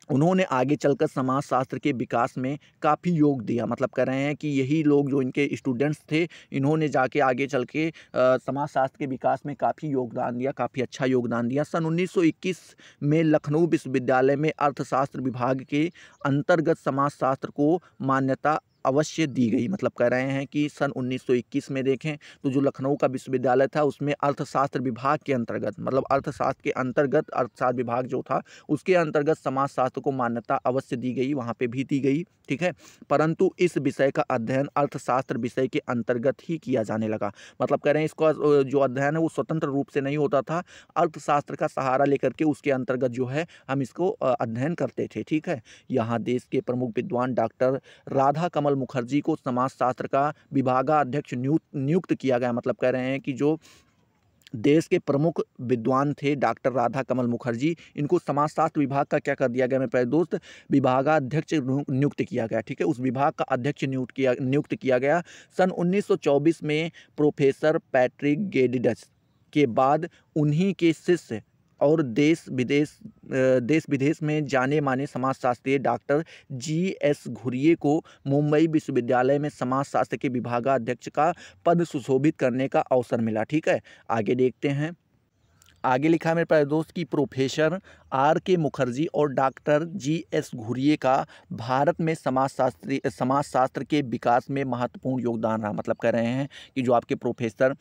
उन्होंने आगे चलकर समाजशास्त्र के विकास में काफ़ी योग दिया। मतलब कह रहे हैं कि यही लोग जो इनके स्टूडेंट्स थे, इन्होंने जाके आगे चल के समाजशास्त्र के विकास में काफ़ी योगदान दिया, काफ़ी अच्छा योगदान दिया। सन 1921 में लखनऊ विश्वविद्यालय में अर्थशास्त्र विभाग के अंतर्गत समाजशास्त्र को मान्यता अवश्य दी गई। मतलब कह रहे हैं कि सन 1921 में देखें तो जो लखनऊ का विश्वविद्यालय था उसमें अर्थशास्त्र विभाग के अंतर्गत, मतलब अर्थशास्त्र के अंतर्गत अर्थशास्त्र विभाग जो था उसके अंतर्गत समाजशास्त्र को मान्यता अवश्य दी गई, वहाँ पे भी दी गई। ठीक है, परंतु इस विषय का अध्ययन अर्थशास्त्र विषय के अंतर्गत ही किया जाने लगा। मतलब कह रहे हैं इसका जो अध्ययन है वो स्वतंत्र रूप से नहीं होता था, अर्थशास्त्र का सहारा लेकर के उसके अंतर्गत जो है हम इसको अध्ययन करते थे। ठीक है, यहाँ देश के प्रमुख विद्वान डॉक्टर राधा कमल मुखर्जी को समाजशास्त्र का विभागाध्यक्ष नियुक्त किया गया। मतलब कह रहे हैं कि जो देश के प्रमुख विद्वान थे डॉक्टर राधा कमल मुखर्जी, इनको समाजशास्त्र विभाग का क्या कर दिया गया मेरे प्यारे दोस्त, विभागाध्यक्ष नियुक्त किया गया। ठीक है, उस विभाग का अध्यक्ष नियुक्त किया गया। सन 1924 में प्रोफेसर पैट्रिक गेडिडस के बाद उन्हीं के शिष्य और देश विदेश में जाने माने समाजशास्त्री डॉक्टर G.S. घुरिये को मुंबई विश्वविद्यालय में समाजशास्त्र के विभागाध्यक्ष का पद सुशोभित करने का अवसर मिला। ठीक है, आगे देखते हैं। आगे लिखा है मेरे प्यारे दोस्त की प्रोफेसर R.K. मुखर्जी और डॉक्टर G.S. घुरिये का भारत में समाजशास्त्र के विकास में महत्वपूर्ण योगदान रहा। मतलब कह रहे हैं कि जो आपके प्रोफेसर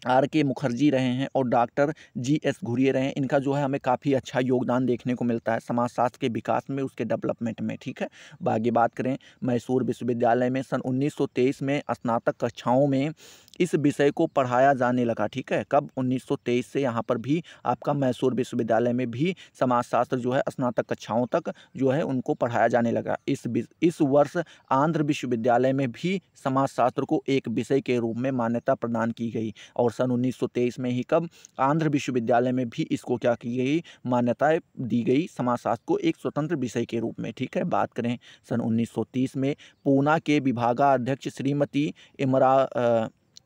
R.K. मुखर्जी रहे हैं और डॉक्टर G.S. घुरिये रहे हैं, इनका जो है हमें काफ़ी अच्छा योगदान देखने को मिलता है समाजशास्त्र के विकास में, उसके डेवलपमेंट में। ठीक है, आगे बात करें, मैसूर विश्वविद्यालय में सन 1923 में स्नातक कक्षाओं में इस विषय को पढ़ाया जाने लगा। ठीक है, कब, 1923 से यहाँ पर भी आपका मैसूर विश्वविद्यालय में भी समाजशास्त्र जो है स्नातक कक्षाओं तक जो है उनको पढ़ाया जाने लगा। इस वर्ष आंध्र विश्वविद्यालय में भी समाजशास्त्र को एक विषय के रूप में मान्यता प्रदान की गई और सन 1923 में ही कब आंध्र विश्वविद्यालय में भी इसको क्या की गई, मान्यता दी गई समाजशास्त्र को एक स्वतंत्र विषय के रूप में। ठीक है, बात करें सन 1930 में पूना के विभागाध्यक्ष श्रीमती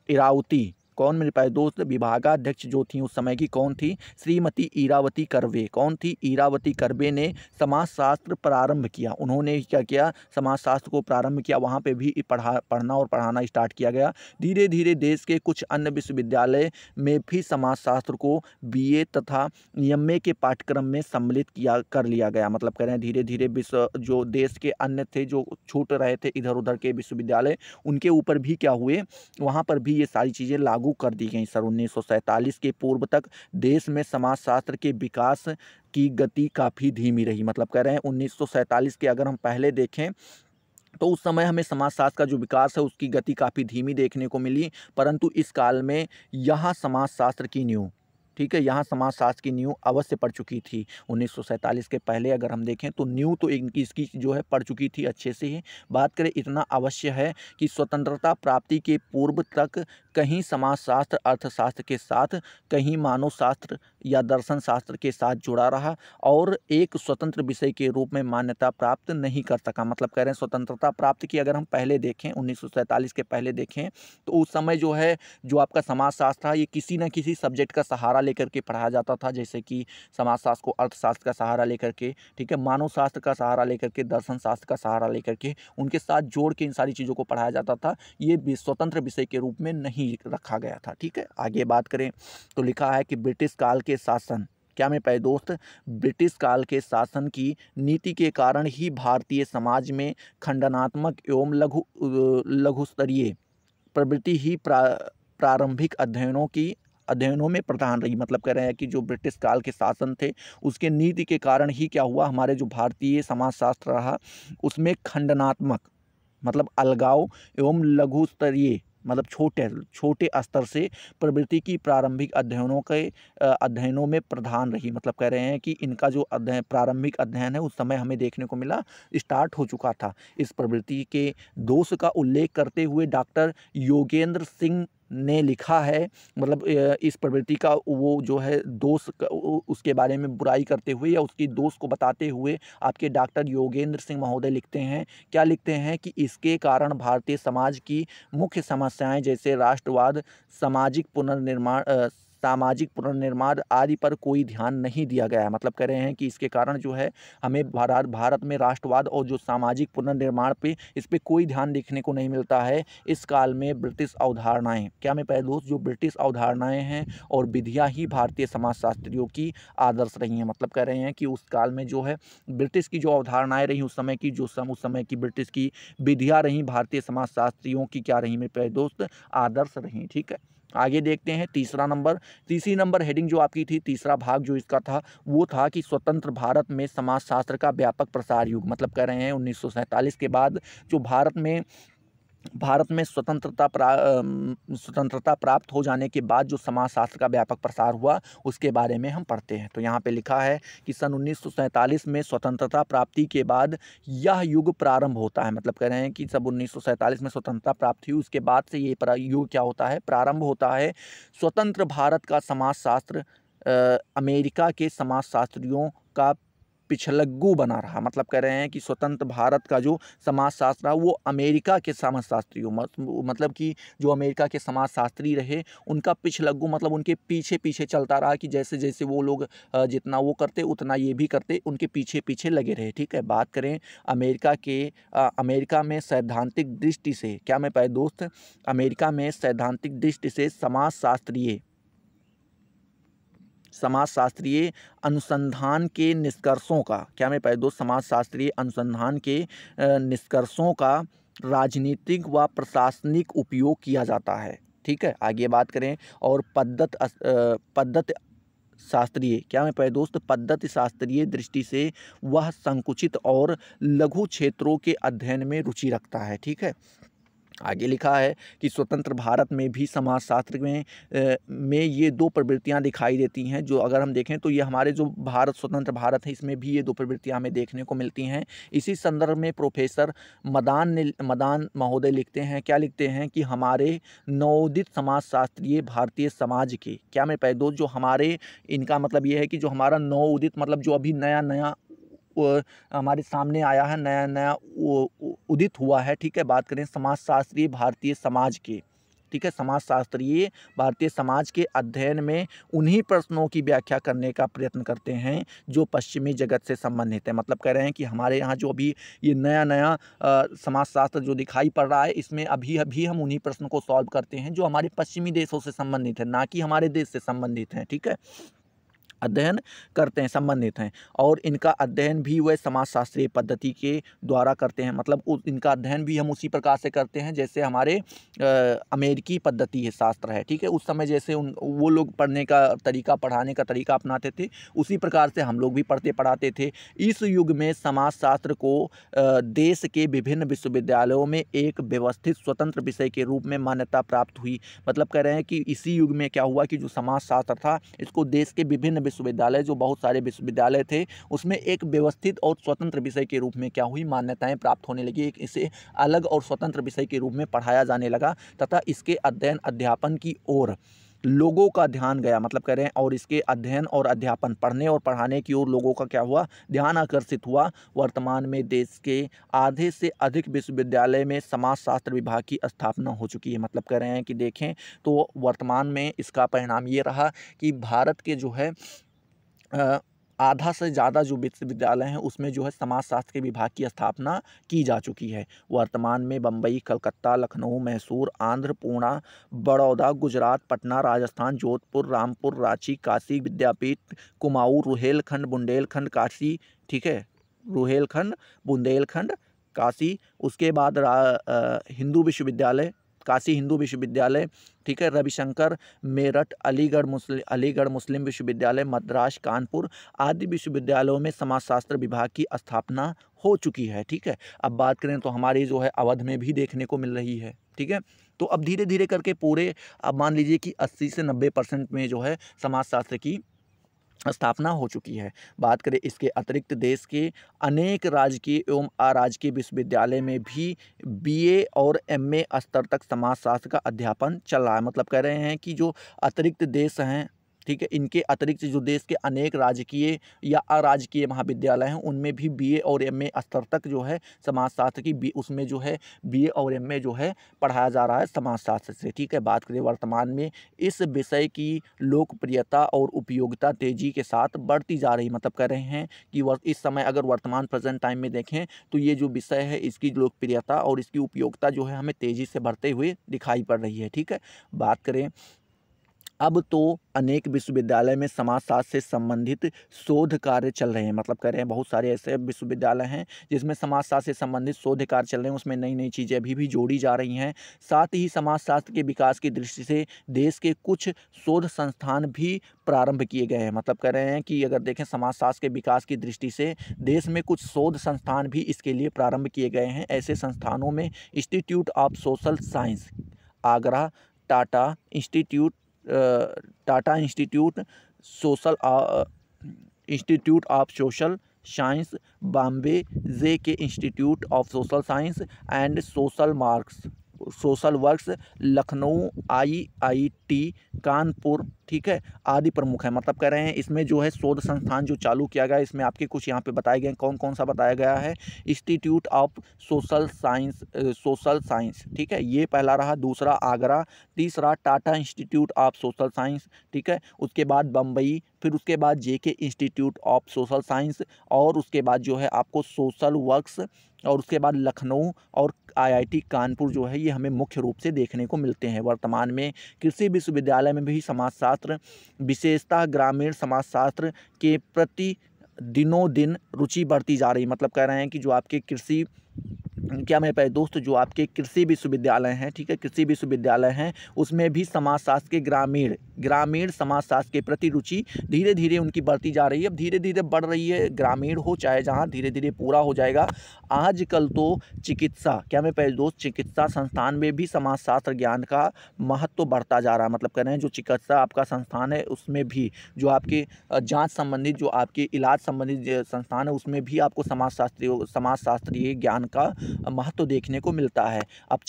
इरावती, कौन मेरे पास दोस्त, विभागाध्यक्ष जो थी उस समय की कौन थी, श्रीमती इरावती कर्वे। कौन थी, इरावती कर्वे ने समाजशास्त्र प्रारंभ किया। उन्होंने क्या किया, समाजशास्त्र को प्रारंभ किया, वहाँ पे भी पढ़ना और पढ़ाना स्टार्ट किया गया। धीरे धीरे देश के कुछ अन्य विश्वविद्यालय में भी समाजशास्त्र को BA तथा MA के पाठ्यक्रम में सम्मिलित कर लिया गया। मतलब कह रहे हैं धीरे धीरे विश्व जो देश के अन्य थे, जो छूट रहे थे इधर उधर के विश्वविद्यालय, उनके ऊपर भी क्या हुए, वहाँ पर भी ये सारी चीज़ें लागू कर दी गई। सन 1947 के पूर्व तक देश में समाजशास्त्र के विकास की गति काफ़ी धीमी रही। मतलब कह रहे हैं 1947 के अगर हम पहले देखें तो उस समय हमें समाजशास्त्र का जो विकास है उसकी गति काफ़ी धीमी देखने को मिली, परंतु इस काल में यहाँ समाजशास्त्र की नींव, ठीक है, यहाँ समाजशास्त्र की नींव अवश्य पड़ चुकी थी। 1947 के पहले अगर हम देखें तो नींव तो इसकी जो है पड़ चुकी थी अच्छे से ही। बात करें, इतना अवश्य है कि स्वतंत्रता प्राप्ति के पूर्व तक कहीं समाजशास्त्र अर्थशास्त्र के साथ, कहीं मानव शास्त्र या दर्शन शास्त्र के साथ जुड़ा रहा और एक स्वतंत्र विषय के रूप में मान्यता प्राप्त नहीं कर सका। मतलब कह रहे हैं स्वतंत्रता प्राप्त की अगर हम पहले देखें, 1947 के पहले देखें तो उस समय जो है जो आपका समाजशास्त्र था ये किसी न किसी सब्जेक्ट का सहारा लेकर के पढ़ाया जाता था, जैसे कि समाजशास्त्र को अर्थशास्त्र का सहारा लेकर के, ठीक है, मानव शास्त्र का सहारा लेकर के, दर्शन शास्त्र का सहारा लेकर के, उनके साथ जोड़ के इन सारी चीज़ों को पढ़ाया जाता था। ये स्वतंत्र विषय के रूप में नहीं नहीं रखा गया था। ठीक है, आगे बात करें तो लिखा है कि ब्रिटिश काल के शासन, क्या मेरे प्यारे दोस्त, ब्रिटिश काल के शासन की नीति के कारण ही भारतीय समाज में खंडनात्मक एवं लघु स्तरीय प्रवृत्ति ही प्रारंभिक अध्ययनों में प्रधान रही। मतलब कह रहे हैं कि जो ब्रिटिश काल के शासन थे उसके नीति के कारण ही क्या हुआ, हमारे जो भारतीय समाजशास्त्र रहा उसमें खंडनात्मक मतलब अलगाव एवं लघु स्तरीय मतलब छोटे छोटे स्तर से प्रवृत्ति की प्रारंभिक अध्ययनों में प्रधान रही। मतलब कह रहे हैं कि इनका जो प्रारंभिक अध्ययन है उस समय हमें देखने को मिला स्टार्ट हो चुका था। इस प्रवृत्ति के दोष का उल्लेख करते हुए डॉक्टर योगेंद्र सिंह ने लिखा है, मतलब इस प्रवृत्ति का वो जो है दोष उसके बारे में बुराई करते हुए या उसकी दोष को बताते हुए आपके डॉक्टर योगेंद्र सिंह महोदय लिखते हैं, क्या लिखते हैं कि इसके कारण भारतीय समाज की मुख्य समस्याएं जैसे राष्ट्रवाद, सामाजिक पुनर्निर्माण आदि पर कोई ध्यान नहीं दिया गया है। मतलब कह रहे हैं कि इसके कारण जो है हमें भारत में राष्ट्रवाद और जो सामाजिक पुनर्निर्माण पे इस पर कोई ध्यान देखने को नहीं मिलता है। इस काल में ब्रिटिश अवधारणाएं, क्या मैं पहले दोस्त, जो ब्रिटिश अवधारणाएं हैं और विधियां ही भारतीय समाजशास्त्रियों की आदर्श रही हैं। मतलब कह रहे हैं कि उस काल में जो है ब्रिटिश की जो अवधारणाएं रही उस समय की उस समय की ब्रिटिश की विधियां रही भारतीय समाजशास्त्रियों की क्या रही मेरे प्यारे दोस्त, आदर्श रही। ठीक है, आगे देखते हैं तीसरी नंबर हेडिंग जो आपकी थी, तीसरा भाग जो इसका था वो था कि स्वतंत्र भारत में समाजशास्त्र का व्यापक प्रसार युग। मतलब कह रहे हैं 1947 के बाद जो भारत में स्वतंत्रता प्राप्त हो जाने के बाद जो समाजशास्त्र का व्यापक प्रसार हुआ उसके बारे में हम पढ़ते हैं। तो यहाँ पे लिखा है कि सन 1947 में स्वतंत्रता प्राप्ति के बाद यह युग प्रारंभ होता है। मतलब कह रहे हैं कि सब 1947 में स्वतंत्रता प्राप्त हुई उसके बाद से ये युग क्या होता है, प्रारंभ होता है। स्वतंत्र भारत का समाजशास्त्र अमेरिका के समाजशास्त्रियों का पिछलग्गू बना रहा। मतलब कह रहे हैं कि स्वतंत्र भारत का जो समाजशास्त्र वो अमेरिका के समाजशास्त्रियों मतलब कि जो अमेरिका के समाजशास्त्री रहे उनका पिछलग्गू मतलब उनके पीछे पीछे चलता रहा कि जैसे जैसे वो लोग जितना वो करते उतना ये भी करते, उनके पीछे पीछे लगे रहे। ठीक है, बात करें अमेरिका में सैद्धांतिक दृष्टि से, क्या मैं पाए दोस्त, अमेरिका में सैद्धांतिक दृष्टि से समाजशास्त्रीय अनुसंधान के निष्कर्षों का, क्या मेरे प्यारे दोस्त, समाजशास्त्रीय अनुसंधान के निष्कर्षों का राजनीतिक व प्रशासनिक उपयोग किया जाता है। ठीक है, आगे बात करें और पद्धति शास्त्रीय, क्या मेरे प्यारे दोस्त, पद्धति शास्त्रीय दृष्टि से वह संकुचित और लघु क्षेत्रों के अध्ययन में रुचि रखता है। ठीक है, आगे लिखा है कि स्वतंत्र भारत में भी समाजशास्त्र में ये दो प्रवृत्तियां दिखाई देती हैं। जो अगर हम देखें तो ये हमारे जो स्वतंत्र भारत है इसमें भी ये दो प्रवृत्तियां हमें देखने को मिलती हैं। इसी संदर्भ में प्रोफेसर मदान महोदय लिखते हैं, क्या लिखते हैं कि हमारे नवोदित समाजशास्त्रीय भारतीय समाज के, क्या मेरे प्यारे दोस्त, जो हमारे, इनका मतलब ये है कि जो हमारा नवोदित मतलब जो अभी नया नया हमारे सामने आया है, नया नया उदित हुआ है। ठीक है, बात करें समाजशास्त्रीय भारतीय समाज के, ठीक है, समाजशास्त्रीय भारतीय समाज के अध्ययन में उन्हीं प्रश्नों की व्याख्या करने का प्रयत्न करते हैं जो पश्चिमी जगत से संबंधित है। मतलब कह रहे हैं कि हमारे यहाँ जो अभी ये नया नया समाजशास्त्र जो दिखाई पड़ रहा है इसमें अभी हम उन्हीं प्रश्नों को सॉल्व करते हैं जो हमारे पश्चिमी देशों से संबंधित है, ना कि हमारे देश से संबंधित हैं। ठीक है, अध्ययन करते हैं, संबंधित हैं, और इनका अध्ययन भी वह समाजशास्त्रीय पद्धति के द्वारा करते हैं। मतलब इनका अध्ययन भी हम उसी प्रकार से करते हैं जैसे हमारे अमेरिकी पद्धति है, शास्त्र है। ठीक है, उस समय जैसे वो लोग पढ़ने का तरीका, पढ़ाने का तरीका अपनाते थे उसी प्रकार से हम लोग भी पढ़ाते थे। इस युग में समाजशास्त्र को देश के विभिन्न विश्वविद्यालयों में एक व्यवस्थित स्वतंत्र विषय के रूप में मान्यता प्राप्त हुई। मतलब कह रहे हैं कि इसी युग में क्या हुआ कि जो समाजशास्त्र था इसको देश के विभिन्न विश्वविद्यालय, जो बहुत सारे विश्वविद्यालय थे, उसमें एक व्यवस्थित और स्वतंत्र विषय के रूप में क्या हुई, मान्यताएं प्राप्त होने लगी। इसे अलग और स्वतंत्र विषय के रूप में पढ़ाया जाने लगा तथा इसके अध्ययन अध्यापन की ओर लोगों का ध्यान गया। मतलब कह रहे हैं और इसके अध्ययन और अध्यापन, पढ़ने और पढ़ाने की ओर लोगों का क्या हुआ, ध्यान आकर्षित हुआ। वर्तमान में देश के आधे से अधिक विश्वविद्यालय में समाजशास्त्र विभाग की स्थापना हो चुकी है। मतलब कह रहे हैं कि देखें तो वर्तमान में इसका परिणाम ये रहा कि भारत के जो है आधा से ज़्यादा जो विश्वविद्यालय हैं उसमें जो है समाजशास्त्र के विभाग की स्थापना की जा चुकी है। वर्तमान में बम्बई, कलकत्ता, लखनऊ, मैसूर, आंध्र, पुणे, बड़ौदा, गुजरात, पटना, राजस्थान, जोधपुर, रामपुर, रांची, काशी विद्यापीठ, कुमाऊं, रुहेलखंड, बुंदेलखंड, काशी, ठीक है, रुहेलखंड, बुंदेलखंड, काशी, उसके बाद हिंदू विश्वविद्यालय, काशी हिंदू विश्वविद्यालय, ठीक है, रविशंकर, मेरठ, अलीगढ़ मुस्लिम विश्वविद्यालय, मद्रास, कानपुर आदि विश्वविद्यालयों में समाजशास्त्र विभाग की स्थापना हो चुकी है। ठीक है, अब बात करें तो हमारी जो है अवध में भी देखने को मिल रही है। ठीक है, तो अब धीरे धीरे करके पूरे, अब मान लीजिए कि 80 से 90% में जो है समाजशास्त्र की स्थापना हो चुकी है। बात करें इसके अतिरिक्त देश के अनेक राजकीय एवं अराजकीय विश्वविद्यालय में भी बीए और एमए स्तर तक समाजशास्त्र का अध्यापन चल रहा है। मतलब कह रहे हैं कि जो अतिरिक्त देश हैं, ठीक है, इनके अतिरिक्त जो देश के अनेक राजकीय या अराजकीय महाविद्यालय हैं उनमें भी बीए और एमए स्तर तक जो है समाजशास्त्र की उसमें जो है बीए और एमए जो है पढ़ाया जा रहा है समाजशास्त्र से। ठीक है, बात करें वर्तमान में इस विषय की लोकप्रियता और उपयोगिता तेजी के साथ बढ़ती जा रही। मतलब कह रहे हैं कि इस समय अगर वर्तमान प्रेजेंट टाइम में देखें तो ये जो विषय है इसकी लोकप्रियता और इसकी उपयोगिता जो है हमें तेज़ी से बढ़ते हुए दिखाई पड़ रही है। ठीक है, बात करें अब तो अनेक विश्वविद्यालय में समाजशास्त्र से संबंधित शोध कार्य चल रहे हैं। मतलब कह रहे हैं बहुत सारे ऐसे विश्वविद्यालय हैं जिसमें समाजशास्त्र से संबंधित शोध कार्य चल रहे हैं, उसमें नई नई चीज़ें अभी भी जोड़ी जा रही हैं। साथ ही समाजशास्त्र के विकास की दृष्टि से देश के कुछ शोध संस्थान भी प्रारंभ किए गए हैं। मतलब कह रहे हैं कि अगर देखें समाजशास्त्र के विकास की दृष्टि से देश में कुछ शोध संस्थान भी इसके लिए प्रारंभ किए गए हैं। ऐसे संस्थानों में institute of social science Agra, Tata institute of social science Bombay, JK. Institute of social science and social works, Lucknow, IIT Kanpur, ठीक है, आदि प्रमुख है। मतलब कह रहे हैं इसमें जो है शोध संस्थान जो चालू किया गया है इसमें आपके कुछ यहाँ पे बताए गए कौन कौन सा बताया गया है। इंस्टीट्यूट ऑफ सोशल साइंस, ठीक है, ये पहला रहा। दूसरा आगरा, तीसरा Tata institute of social science, ठीक है, उसके बाद बम्बई, फिर उसके बाद JK. Institute of social science, और उसके बाद जो है आपको सोशल वर्क्स, और उसके बाद लखनऊ और IIT कानपुर जो है ये हमें मुख्य रूप से देखने को मिलते हैं। वर्तमान में कृषि विश्वविद्यालय में भी समाजशास्त्र, विशेषतः ग्रामीण समाजशास्त्र के प्रति दिनों दिन रुचि बढ़ती जा रही। मतलब कह रहे हैं कि जो आपके कृषि, क्या मेरे प्यारे दोस्त, जो आपके कृषि विश्वविद्यालय हैं, ठीक है, कृषि विश्वविद्यालय हैं उसमें भी समाजशास्त्र के ग्रामीण समाजशास्त्र के प्रति रुचि धीरे धीरे उनकी बढ़ती जा रही है। अब धीरे धीरे बढ़ रही है, ग्रामीण हो चाहे जहाँ, धीरे धीरे पूरा हो जाएगा। आजकल तो चिकित्सा, क्या मेरे प्यारे दोस्त, चिकित्सा संस्थान में भी समाजशास्त्र ज्ञान का महत्व बढ़ता जा रहा है। मतलब कह रहे हैं जो चिकित्सा आपका संस्थान है उसमें भी जो आपके जाँच संबंधित, जो आपके इलाज संबंधित संस्थान है उसमें भी आपको समाजशास्त्रीय ज्ञान का महत्व देखने को मिलता है। अब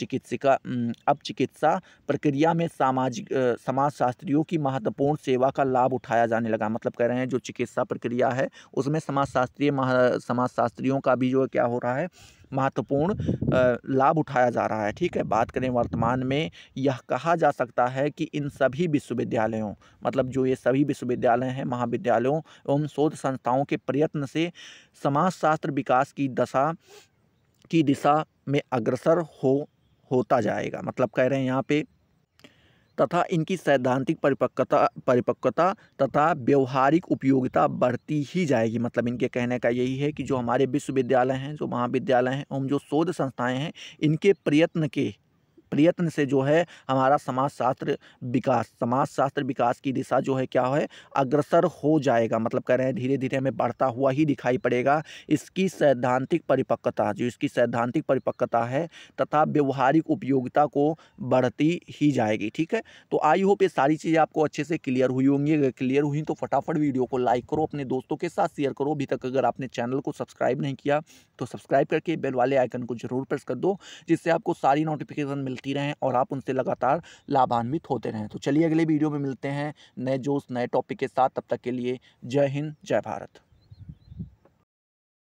चिकित्सा प्रक्रिया में समाजशास्त्रियों की महत्वपूर्ण सेवा का लाभ उठाया जाने लगा। मतलब कह रहे हैं जो चिकित्सा प्रक्रिया है उसमें समाजशास्त्रियों का भी जो है क्या हो रहा है, महत्वपूर्ण लाभ उठाया जा रहा है। ठीक है, बात करें वर्तमान में यह कहा जा सकता है कि इन सभी विश्वविद्यालयों, मतलब जो ये सभी विश्वविद्यालय हैं, महाविद्यालयों एवं शोध संस्थाओं के प्रयत्न से समाजशास्त्र विकास की दिशा में अग्रसर होता जाएगा। मतलब कह रहे हैं यहाँ पे, तथा इनकी सैद्धांतिक परिपक्वता तथा व्यवहारिक उपयोगिता बढ़ती ही जाएगी। मतलब इनके कहने का यही है कि जो हमारे विश्वविद्यालय हैं, जो महाविद्यालय हैं एवं जो शोध संस्थाएं हैं, इनके प्रयत्न से जो है हमारा समाजशास्त्र विकास की दिशा जो है क्या है, अग्रसर हो जाएगा। मतलब कह रहे हैं धीरे धीरे हमें बढ़ता हुआ ही दिखाई पड़ेगा। इसकी सैद्धांतिक परिपक्वता है तथा व्यवहारिक उपयोगिता को बढ़ती ही जाएगी। ठीक है, तो आई होप ये सारी चीज़ें आपको अच्छे से क्लियर हुई होंगी। अगर क्लियर हुई तो फटाफट वीडियो को लाइक करो, अपने दोस्तों के साथ शेयर करो। अभी तक अगर आपने चैनल को सब्सक्राइब नहीं किया तो सब्सक्राइब करके बेल वाले आइकन को जरूर प्रेस कर दो, जिससे आपको सारी नोटिफिकेशन मिलती रहें और आप उनसे लगातार लाभान्वित होते रहें। तो चलिए अगले वीडियो में मिलते हैं नए जोश नए टॉपिक के साथ। तब तक के लिए जय हिंद, जय भारत।